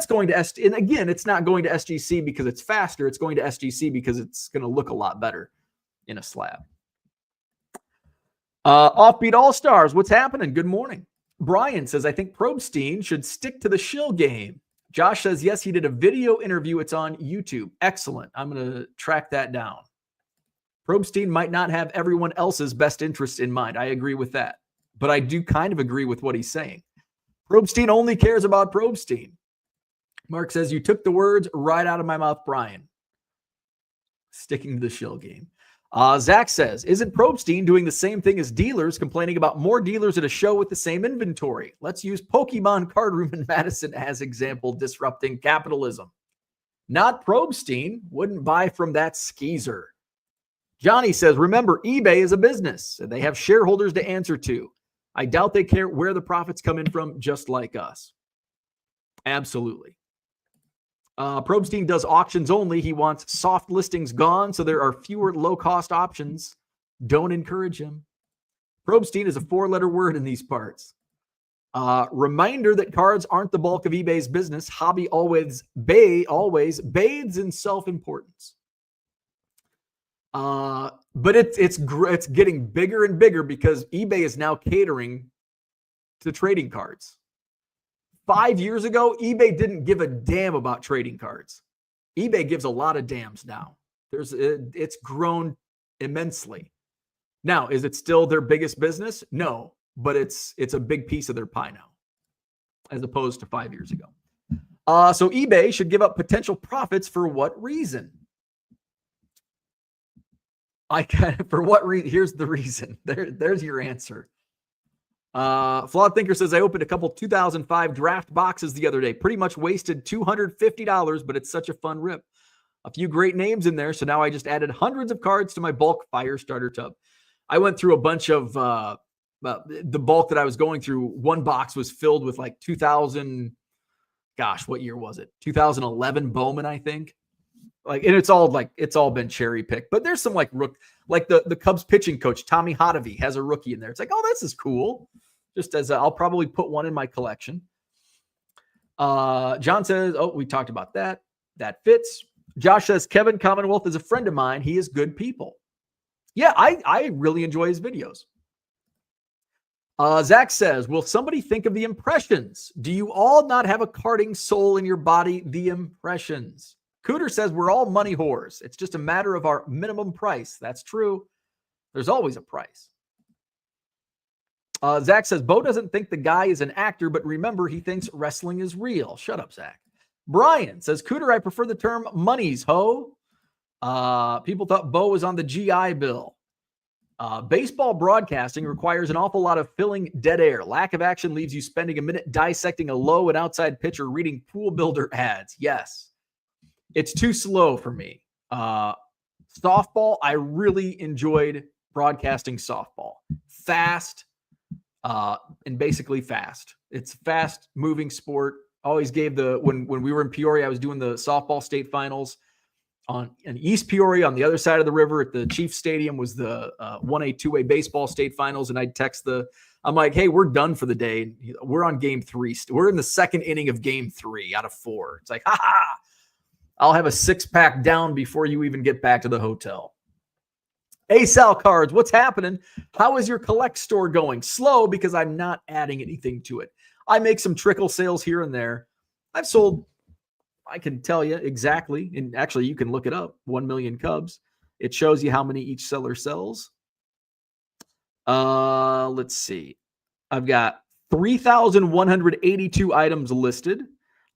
going to and again, it's not going to SGC because it's faster. It's going to SGC because it's going to look a lot better in a slab. Offbeat All-Stars, what's happening? Good morning. Brian says, I think Probstein should stick to the shill game. Josh says, yes, he did a video interview. It's on YouTube. Excellent. I'm going to track that down. Probstein might not have everyone else's best interest in mind. I agree with that. But I do kind of agree with what he's saying. Probstein only cares about Probstein. Mark says, you took the words right out of my mouth, Brian. Sticking to the shill game. Zach says, isn't Probstein doing the same thing as dealers, complaining about more dealers at a show with the same inventory? Let's use Pokemon Card Room in Madison as example, disrupting capitalism. Not Probstein. Wouldn't buy from that skeezer. Johnny says, remember, eBay is a business, and they have shareholders to answer to. I doubt they care where the profits come in from, just like us. Absolutely. Probstein does auctions only. He wants soft listings gone, so there are fewer low-cost options. Don't encourage him. Probstein is a 4-letter word in these parts. Reminder that cards aren't the bulk of eBay's business. Hobby always bathes in self-importance. But it's getting bigger and bigger because eBay is now catering to trading cards. 5 years ago, eBay didn't give a damn about trading cards. eBay gives a lot of damns now. It's grown immensely. Now, is it still their biggest business? No, but it's a big piece of their pie now, as opposed to 5 years ago. So eBay should give up potential profits for what reason? For what reason? Here's the reason. There's your answer. Flawed Thinker says, I opened a couple 2005 draft boxes the other day. Pretty much wasted $250, but it's such a fun rip. A few great names in there, so now I just added hundreds of cards to my bulk fire starter tub. I went through a bunch of the bulk that I was going through. One box was filled with like 2000, gosh, what year was it? 2011 Bowman, I think. And it's all been cherry picked. But there's some like the Cubs pitching coach, Tommy Hotovy, has a rookie in there. It's like, oh, this is cool. Just as I'll probably put one in my collection. John says, oh, we talked about that. That fits. Josh says, Kevin Commonwealth is a friend of mine. He is good people. Yeah, I really enjoy his videos. Zach says, will somebody think of the impressions? Do you all not have a carding soul in your body? The impressions. Cooter says, we're all money whores. It's just a matter of our minimum price. That's true. There's always a price. Zach says, Bo doesn't think the guy is an actor, but remember, he thinks wrestling is real. Shut up, Zach. Brian says, Cooter, I prefer the term monies, ho. People thought Bo was on the GI Bill. Baseball broadcasting requires an awful lot of filling dead air. Lack of action leaves you spending a minute dissecting a low and outside pitcher reading pool builder ads. Yes. It's too slow for me. Softball, I really enjoyed broadcasting softball. Fast, and basically fast. It's fast moving sport. Always gave when we were in Peoria, I was doing the softball state finals in East Peoria on the other side of the river at the Chiefs Stadium was the 1A, 2A baseball state finals. And I'd text I'm like, hey, we're done for the day. We're on game 3. We're in the second inning of game 3 out of 4. It's like, ha. I'll have a 6-pack down before you even get back to the hotel. Hey, Sal Cards, what's happening? How is your collect store going? Slow because I'm not adding anything to it. I make some trickle sales here and there. I've sold, I can tell you exactly, and actually you can look it up, 1 million Cubs. It shows you how many each seller sells. Let's see. I've got 3,182 items listed.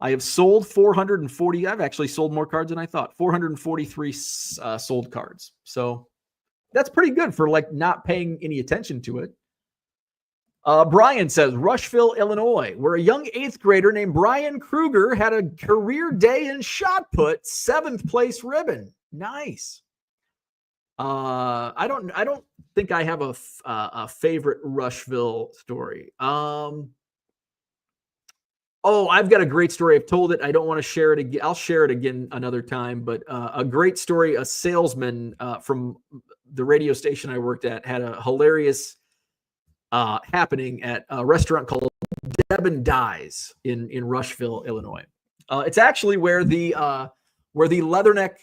I have sold 440. I've actually sold more cards than I thought. 443 sold cards. So that's pretty good for like not paying any attention to it. Brian says, Rushville, Illinois, where a young 8th grader named Brian Kruger had a career day in shot put, 7th place ribbon. Nice. I don't think I have a favorite Rushville story. I've got a great story. I've told it. I don't want to share it again. I'll share it again another time, but a great story. A salesman from the radio station I worked at had a hilarious happening at a restaurant called Deb & Dies in Rushville, Illinois. It's actually where the Leatherneck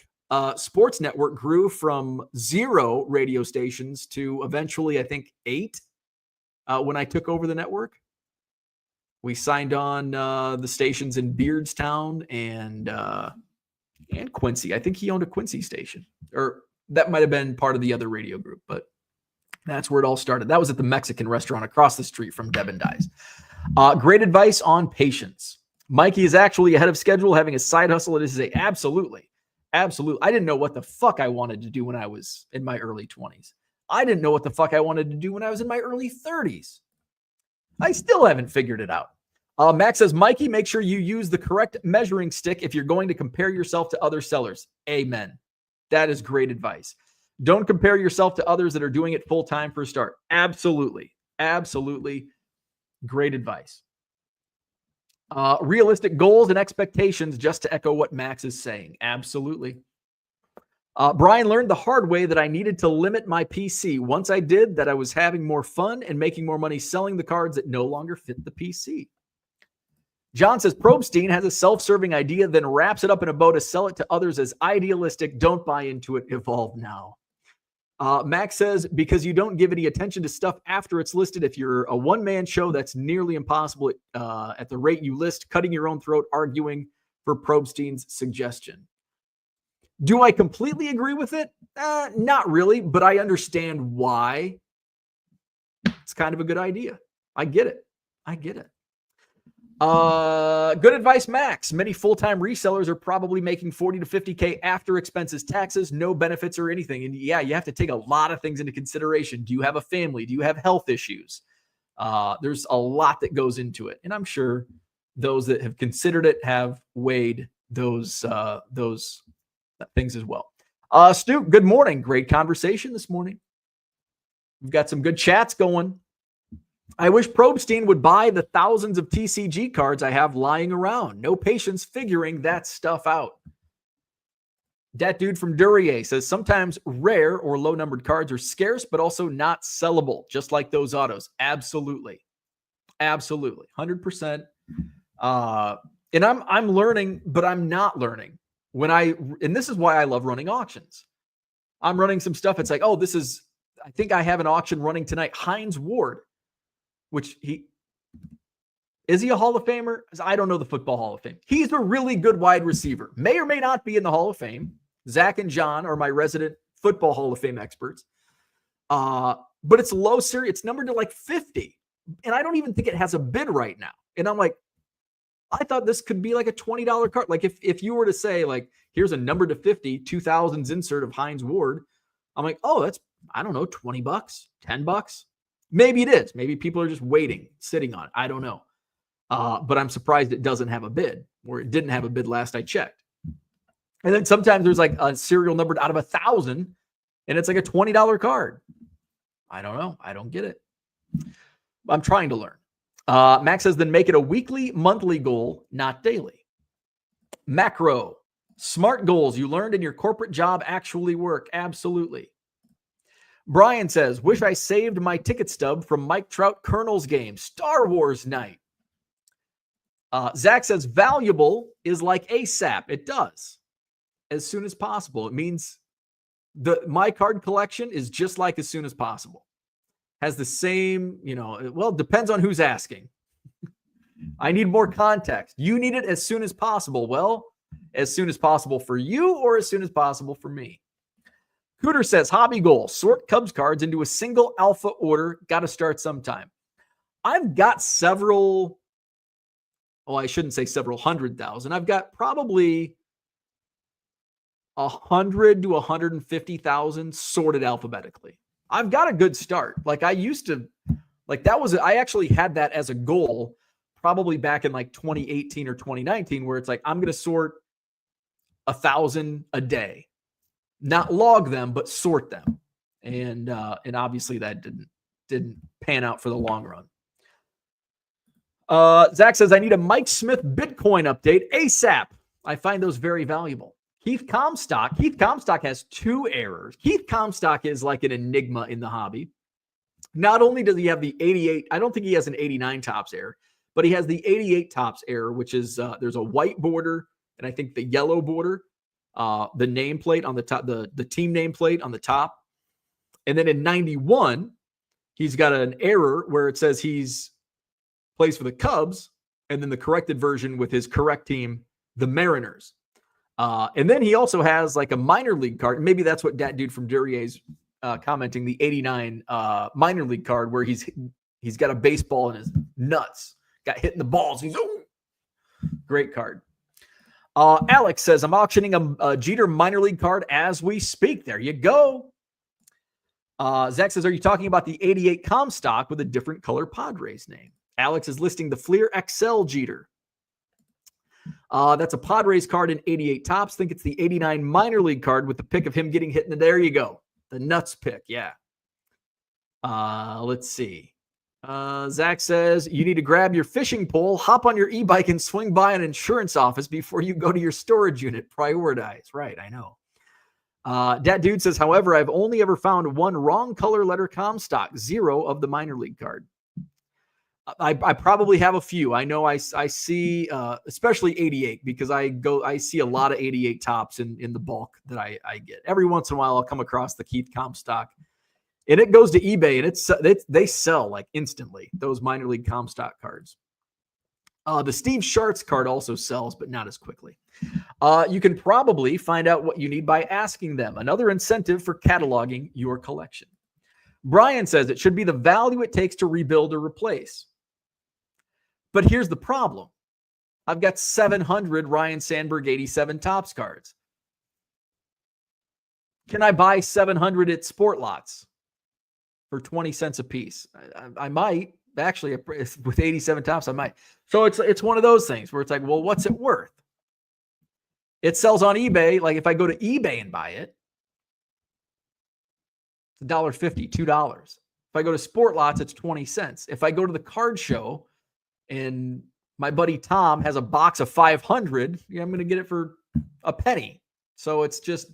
Sports Network grew from 0 radio stations to eventually, I think, 8 when I took over the network. We signed on the stations in Beardstown and Quincy. I think he owned a Quincy station, or that might have been part of the other radio group, but that's where it all started. That was at the Mexican restaurant across the street from Deb & Dies. Great advice on patience. Mikey is actually ahead of schedule, having a side hustle. It is absolutely. I didn't know what the fuck I wanted to do when I was in my early 20s. I didn't know what the fuck I wanted to do when I was in my early 30s. I still haven't figured it out. Max says, Mikey, make sure you use the correct measuring stick if you're going to compare yourself to other sellers. Amen. That is great advice. Don't compare yourself to others that are doing it full time for a start. Absolutely. Great advice. Realistic goals and expectations, just to echo what Max is saying. Absolutely. Brian learned the hard way that I needed to limit my PC. Once I did that, I was having more fun and making more money selling the cards that no longer fit the PC. John says, Probstein has a self-serving idea, then wraps it up in a bow to sell it to others as idealistic. Don't buy into it. Evolve now. Max says, because you don't give any attention to stuff after it's listed. If you're a one-man show, that's nearly impossible at the rate you list, cutting your own throat, arguing for Probstein's suggestion. Do I completely agree with it? Not really, but I understand why it's kind of a good idea. I get it. Good advice, Max. Many full-time resellers are probably making 40 to 50K after expenses, taxes, no benefits or anything. And yeah, you have to take a lot of things into consideration. Do you have a family? Do you have health issues? There's a lot that goes into it. And I'm sure those that have considered it have weighed those things as well. Stu, good morning. Great conversation this morning. We've got some good chats going. I wish Probstein would buy the thousands of TCG cards I have lying around. No patience figuring that stuff out. That dude from Duryea says sometimes rare or low numbered cards are scarce, but also not sellable, just like those autos. Absolutely. 100%. And I'm learning, but I'm not learning. And this is why I love running auctions. I'm running some stuff. It's like, I think I have an auction running tonight. Hines Ward, which is he a Hall of Famer? I don't know the Football Hall of Fame. He's a really good wide receiver. May or may not be in the Hall of Fame. Zach and John are my resident Football Hall of Fame experts. But it's low series. It's numbered to like 50. And I don't even think it has a bid right now. And I'm like, I thought this could be like a $20 card. Like if you were to say like, here's a number to 50, 2000s insert of Hines Ward. I'm like, oh, that's, I don't know, $20, $10. Maybe it is. Maybe people are just waiting, sitting on it. I don't know. But I'm surprised it doesn't have a bid, or it didn't have a bid last I checked. And then sometimes there's like a serial numbered out of 1,000 and it's like a $20 card. I don't know. I don't get it. I'm trying to learn. Max says, then make it a weekly, monthly goal, not daily. Macro, smart goals you learned in your corporate job actually work. Absolutely. Brian says, wish I saved my ticket stub from Mike Trout Colonel's game. Star Wars night. Zach says, valuable is like ASAP. It does. As soon as possible. It means my card collection is just like as soon as possible. Has the same, well, it depends on who's asking. I need more context. You need it as soon as possible. Well, as soon as possible for you or as soon as possible for me. Cooter says, hobby goal, sort Cubs cards into a single alpha order. Got to start sometime. I've got several, I shouldn't say several 100,000. I've got probably 100 to 150,000 sorted alphabetically. I've got a good start. Like I used to, I actually had that as a goal probably back in like 2018 or 2019, where it's like, I'm going to sort 1,000 a day. Not log them, but sort them. And obviously that didn't pan out for the long run. Zach says, I need a Mike Smith Bitcoin update ASAP. I find those very valuable. Keith Comstock has 2 errors. Keith Comstock is like an enigma in the hobby. Not only does he have the 88, I don't think he has an 89 tops error, but he has the 88 tops error, which is there's a white border and I think the yellow border. The nameplate on the top, the team nameplate on the top. And then in 91, he's got an error where it says he's plays for the Cubs, and then the corrected version with his correct team, the Mariners. And then he also has like a minor league card. Maybe that's what that dude from Duryea's commenting, the 89 minor league card where he's got a baseball in his nuts, got hit in the balls. He's great card. Alex says, I'm auctioning a Jeter minor league card as we speak. There you go. Zach says, are you talking about the 88 Comstock with a different color Padres name? Alex is listing the Fleer XL Jeter. That's a Padres card in 88 tops. Think it's the 89 minor league card with the pick of him getting hit in the, there you go. The nuts pick. Yeah. Let's see. Zach says, you need to grab your fishing pole, hop on your e-bike, and swing by an insurance office before you go to your storage unit. Prioritize. Right, I know. Dat Dude says, however, I've only ever found one wrong color letter Comstock, 0 of the minor league card. I probably have a few. I know I see, especially 88, because I see a lot of 88 tops in the bulk that I get. Every once in a while, I'll come across the Keith Comstock, and it goes to eBay, and they sell like instantly, those minor league Comstock cards. The Steve Schartz card also sells, but not as quickly. You can probably find out what you need by asking them. Another incentive for cataloging your collection. Brian says it should be the value it takes to rebuild or replace. But here's the problem. I've got 700 Ryan Sandberg 87 Topps cards. Can I buy 700 at Sport Lots for 20 cents a piece? I might. Actually, with 87 Topps, I might. So it's one of those things where it's like, well, what's it worth? It sells on eBay. Like if I go to eBay and buy it, it's $1.50, $2. If I go to Sport Lots, it's 20 cents. If I go to the card show and my buddy Tom has a box of 500, I'm going to get it for a penny. So it's just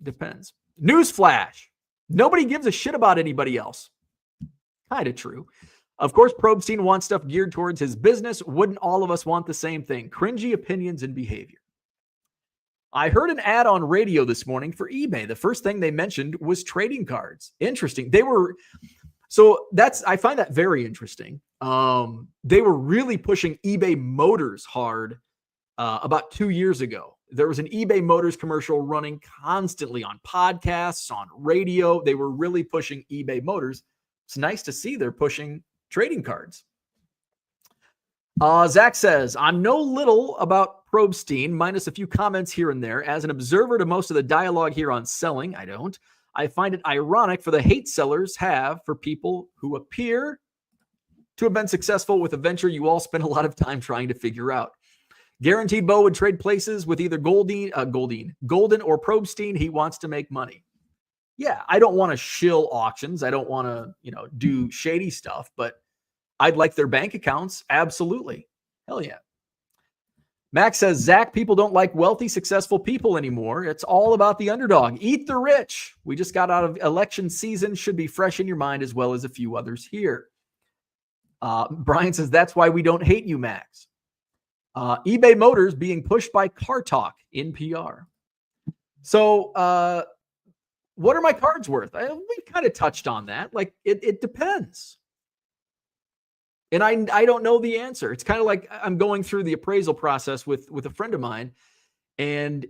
depends. Newsflash. Nobody gives a shit about anybody else. Kind of true. Of course, Probstein wants stuff geared towards his business. Wouldn't all of us want the same thing? Cringy opinions and behavior. I heard an ad on radio this morning for eBay. The first thing they mentioned was trading cards. Interesting. I find that very interesting. They were really pushing eBay Motors hard about 2 years ago. There was an eBay Motors commercial running constantly on podcasts, on radio. They were really pushing eBay Motors. It's nice to see they're pushing trading cards. Zach says, I'm no little about Probstein, minus a few comments here and there. As an observer to most of the dialogue here on selling, I find it ironic for the hate sellers have for people who appear to have been successful with a venture you all spend a lot of time trying to figure out. Guaranteed Bo would trade places with either Golden or Probstein. He wants to make money. Yeah, I don't want to shill auctions. I don't want to, do shady stuff, but I'd like their bank accounts. Absolutely. Hell yeah. Max says, Zach, people don't like wealthy, successful people anymore. It's all about the underdog. Eat the rich. We just got out of election season. Should be fresh in your mind as well as a few others here. Brian says, that's why we don't hate you, Max. eBay Motors being pushed by Car Talk in PR. So what are my cards worth? We kind of touched on that. Like it depends. And I don't know the answer. It's kind of like I'm going through the appraisal process with a friend of mine. And,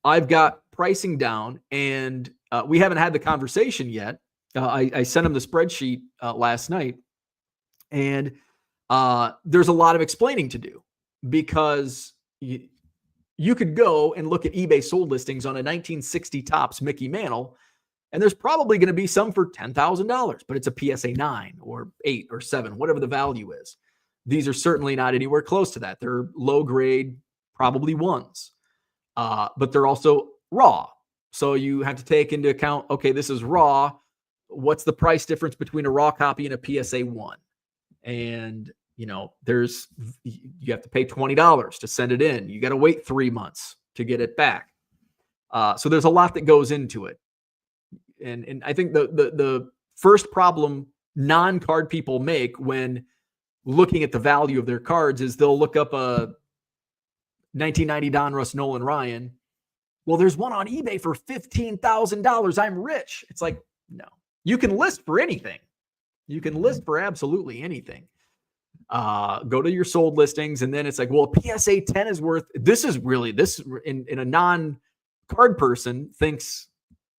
I've got pricing down and we haven't had the conversation yet. I sent him the spreadsheet last night. And there's a lot of explaining to do because you could go and look at eBay sold listings on a 1960 Topps Mickey Mantle, and there's probably going to be some for $10,000, but it's a PSA 9 or 8 or 7, whatever the value is. These are certainly not anywhere close to that. They're low grade, probably ones, but they're also raw. So you have to take into account, okay, this is raw. What's the price difference between a raw copy and a PSA 1? And, you have to pay $20 to send it in. You got to wait 3 months to get it back. So there's a lot that goes into it. And I think the first problem non-card people make when looking at the value of their cards is they'll look up a 1990 Donruss Nolan Ryan. Well, there's one on eBay for $15,000. I'm rich. It's like, no. You can list for anything. You can list for absolutely anything. Go to your sold listings, and then it's like, well, a PSA 10 is worth, this in a non-card person thinks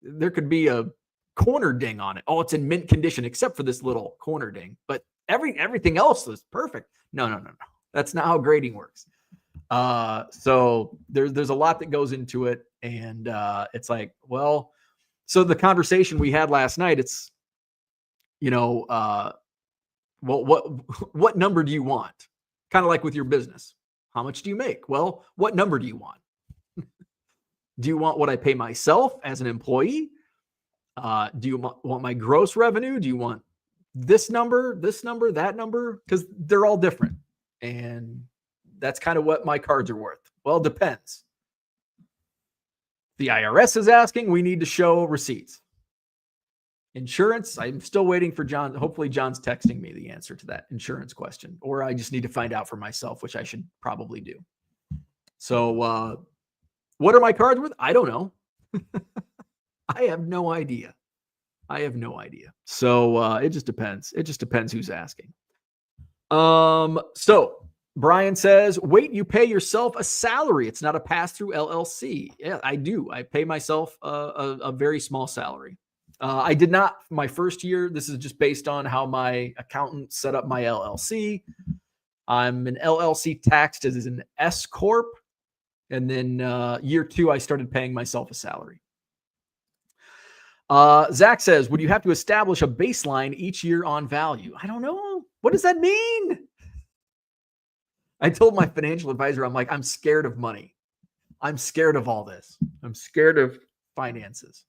there could be a corner ding on it. Oh, it's in mint condition, except for this little corner ding. But everything else is perfect. No. That's not how grading works. So there's a lot that goes into it. And it's like, well, so the conversation we had last night, it's, well, what number do you want? Kind of like with your business. How much do you make? Well, what number do you want? Do you want what I pay myself as an employee? Do you want my gross revenue? Do you want this number, that number? Because they're all different. And that's kind of what my cards are worth. Well, it depends. The IRS is asking. We need to show receipts. Insurance, I'm still waiting for John. Hopefully John's texting me the answer to that insurance question, or I just need to find out for myself, which I should probably do. So what are my cards worth? I don't know. I have no idea. So it just depends. It just depends who's asking. So Brian says, wait, you pay yourself a salary. It's not a pass-through LLC. Yeah, I do. I pay myself a very small salary. I did not my first year. This is just based on how my accountant set up my LLC. I'm an LLC taxed as an S Corp. And then year 2, I started paying myself a salary. Zach says, would you have to establish a baseline each year on value? I don't know. What does that mean? I told my financial advisor, I'm like, I'm scared of money. I'm scared of all this. I'm scared of finances.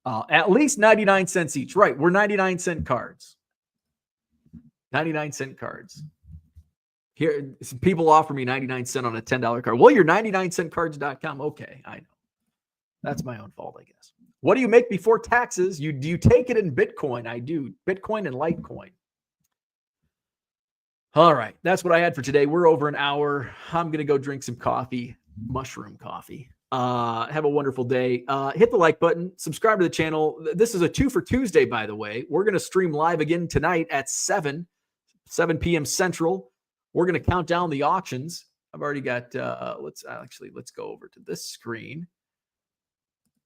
At least 99 cents each. Right. We're 99-cent cards. 99-cent cards. Here, some people offer me 99 cents on a $10 card. Well, you're 99centcards.com. Okay, I know. That's my own fault, I guess. What do you make before taxes? Do you take it in Bitcoin? I do. Bitcoin and Litecoin. All right. That's what I had for today. We're over an hour. I'm going to go drink some coffee, mushroom coffee. Have a wonderful day. Hit the like button. Subscribe to the channel. This is a 2 for Tuesday, by the way. We're going to stream live again tonight at 7 p.m. Central. We're going to count down the auctions. I've already got, let's go over to this screen.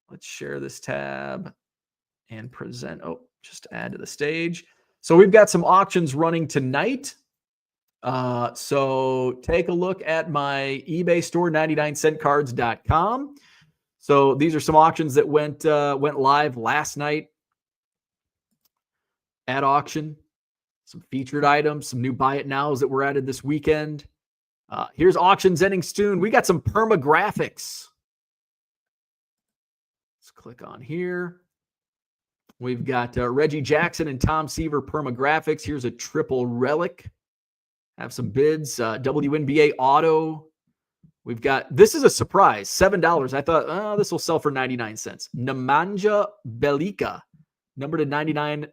Let's share this tab and present. Oh, just add to the stage. So we've got some auctions running tonight. So take a look at my eBay store, 99centcards.com. So these are some auctions that went live last night at auction. Some featured items, some new buy it nows that were added this weekend. Here's auctions ending soon. We got some permagraphics. Let's click on here. We've got Reggie Jackson and Tom Seaver permagraphics. Here's a triple relic. Have some bids. WNBA auto. We've got, this is a surprise, $7. I thought, this will sell for 99 cents. Nemanja Bjelica, number to 99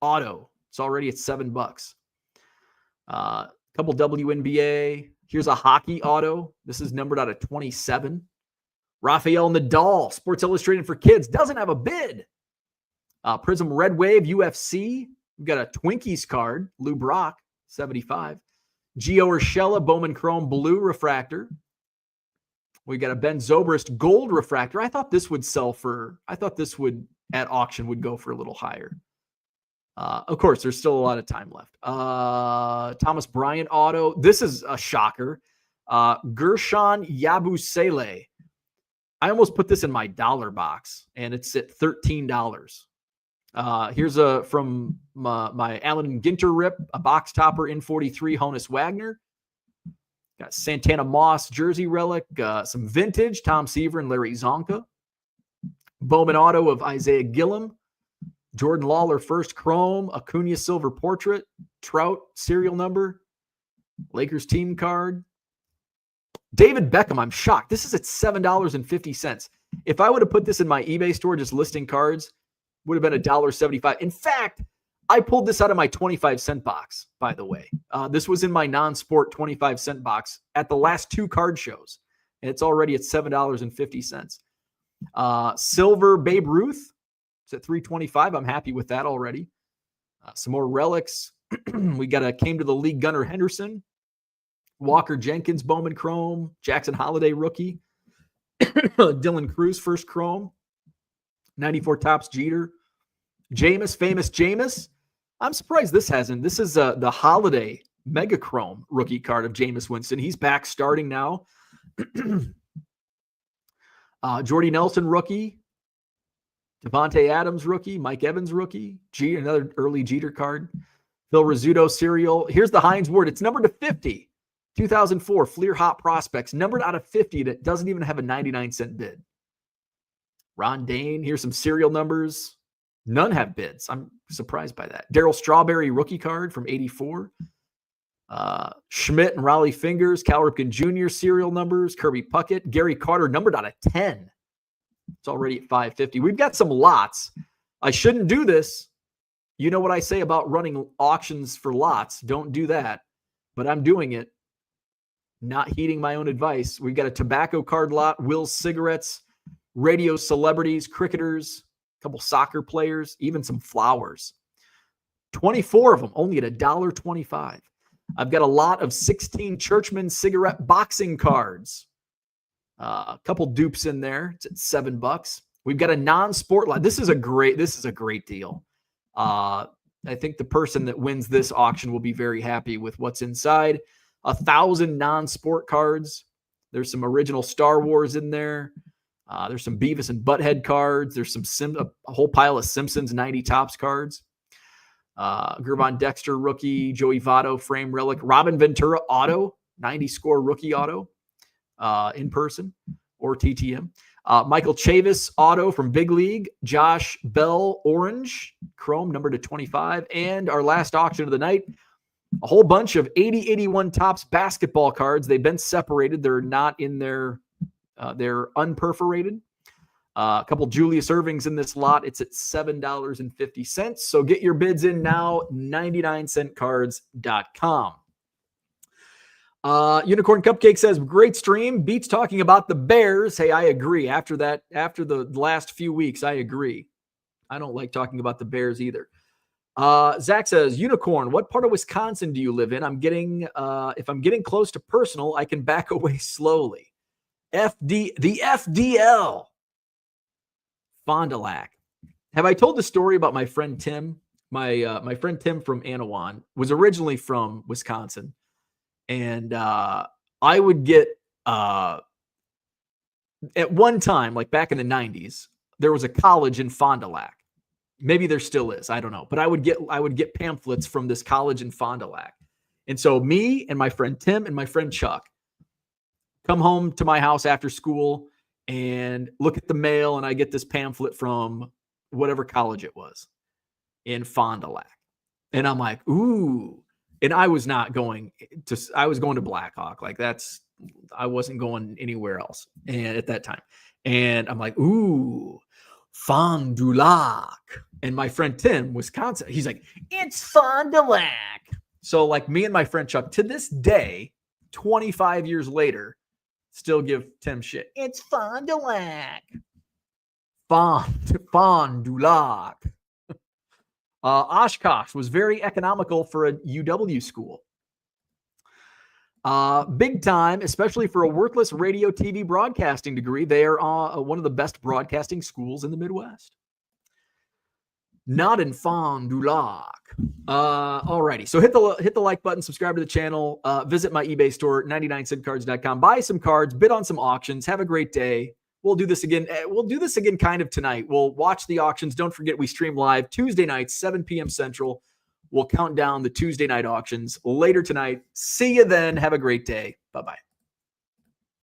auto. It's already at $7. Couple WNBA. Here's a hockey auto. This is numbered out of 27. Rafael Nadal, Sports Illustrated for Kids, doesn't have a bid. Prism Red Wave UFC. We've got a Twinkies card. Lou Brock, 75. Gio Urshela, Bowman Chrome Blue Refractor. We got a Ben Zobrist Gold Refractor. I thought this would at auction would go for a little higher. Of course, there's still a lot of time left. Thomas Bryant auto. This is a shocker. Gershon Yabusele. I almost put this in my dollar box, and it's at $13. Here's from my Allen Ginter rip, a box topper in 43 Honus Wagner. Got Santana Moss jersey relic, some vintage Tom Seaver and Larry Zonka. Bowman auto of Isaiah Gillum. Jordan Lawler first chrome, Acuna silver portrait, Trout serial number, Lakers team card. David Beckham, I'm shocked. This is at $7.50. If I would have put this in my eBay store just listing cards, would have been $1.75. In fact, I pulled this out of my 25-cent box, by the way. This was in my non-sport 25-cent box at the last 2 card shows, and it's already at $7.50. Silver Babe Ruth. It's at $3.25. I'm happy with that already. Some more relics. We got a came to the league Gunnar Henderson, Walker Jenkins Bowman Chrome, Jackson Holiday rookie, Dylan Cruz first chrome, 94 Topps Jeter, Jameis famous Jameis. I'm surprised this hasn't. This is the Holiday Mega Chrome rookie card of Jameis Winston. He's back starting now. Jordy Nelson rookie. Devontae Adams rookie, Mike Evans rookie, another early Jeter card, Phil Rizzuto serial. Here's the Hines Ward. It's numbered to 50, 2004 Fleer Hot Prospects, numbered out of 50 that doesn't even have a 99-cent bid. Ron Dane, here's some serial numbers. None have bids. I'm surprised by that. Darryl Strawberry rookie card from 84. Schmidt and Raleigh Fingers, Cal Ripken Jr. serial numbers, Kirby Puckett, Gary Carter, numbered out of 10. It's already at 550. We've got some lots. I shouldn't do this. You know what I say about running auctions for lots. Don't do that. But I'm doing it. Not heeding my own advice. We've got a tobacco card lot, Will's cigarettes, radio celebrities, cricketers, a couple soccer players, even some flowers. 24 of them, only at $1.25. I've got a lot of 16 Churchman cigarette boxing cards. A couple dupes in there. It's at $7. We've got a non-sport lot. This is a great deal. I think the person that wins this auction will be very happy with what's inside. 1,000 non-sport cards. There's some original Star Wars in there. There's some Beavis and Butthead cards. There's a whole pile of Simpsons 90 Topps cards. Gervon Dexter rookie, Joey Votto frame relic, Robin Ventura auto, 90 score rookie auto in person or TTM. Michael Chavis auto from Big League, Josh Bell orange, chrome number to 25. And our last auction of the night, a whole bunch of 80-81 Topps basketball cards. They've been separated. They're not in their, they're unperforated. A couple Julius Irvings in this lot. It's at $7.50. So get your bids in now, 99centcards.com. Unicorn Cupcake says, great stream. Beats talking about the Bears. Hey, I agree. After the last few weeks, I agree. I don't like talking about the Bears either. Zach says, Unicorn, what part of Wisconsin do you live in? If I'm getting close to personal, I can back away slowly. The FDL. Fond du Lac. Have I told the story about my friend Tim? My friend Tim from Anawan was originally from Wisconsin. And I would get, at one time, like back in the 90s, there was a college in Fond du Lac. Maybe there still is. I don't know. But I would get pamphlets from this college in Fond du Lac. And so me and my friend Tim and my friend Chuck come home to my house after school and look at the mail, and I get this pamphlet from whatever college it was in Fond du Lac. And I'm like, ooh. And I was going to Blackhawk. Like I wasn't going anywhere else and at that time. And I'm like, ooh, Fond du Lac. And my friend Tim, Wisconsin, he's like, it's Fond du Lac. So like me and my friend Chuck, to this day, 25 years later, still give Tim shit. It's Fond du Lac. Fond du Lac. Oshkosh was very economical for a UW school. Big time, especially for a worthless radio TV broadcasting degree. They are one of the best broadcasting schools in the Midwest. Not in Fond du Lac. Alrighty. So hit the like button, subscribe to the channel, visit my eBay store, 99centcards.com. Buy some cards, bid on some auctions. Have a great day. We'll do this again. We'll do this again kind of tonight. We'll watch the auctions. Don't forget, we stream live Tuesday nights, 7 p.m. Central. We'll count down the Tuesday night auctions later tonight. See you then. Have a great day. Bye-bye.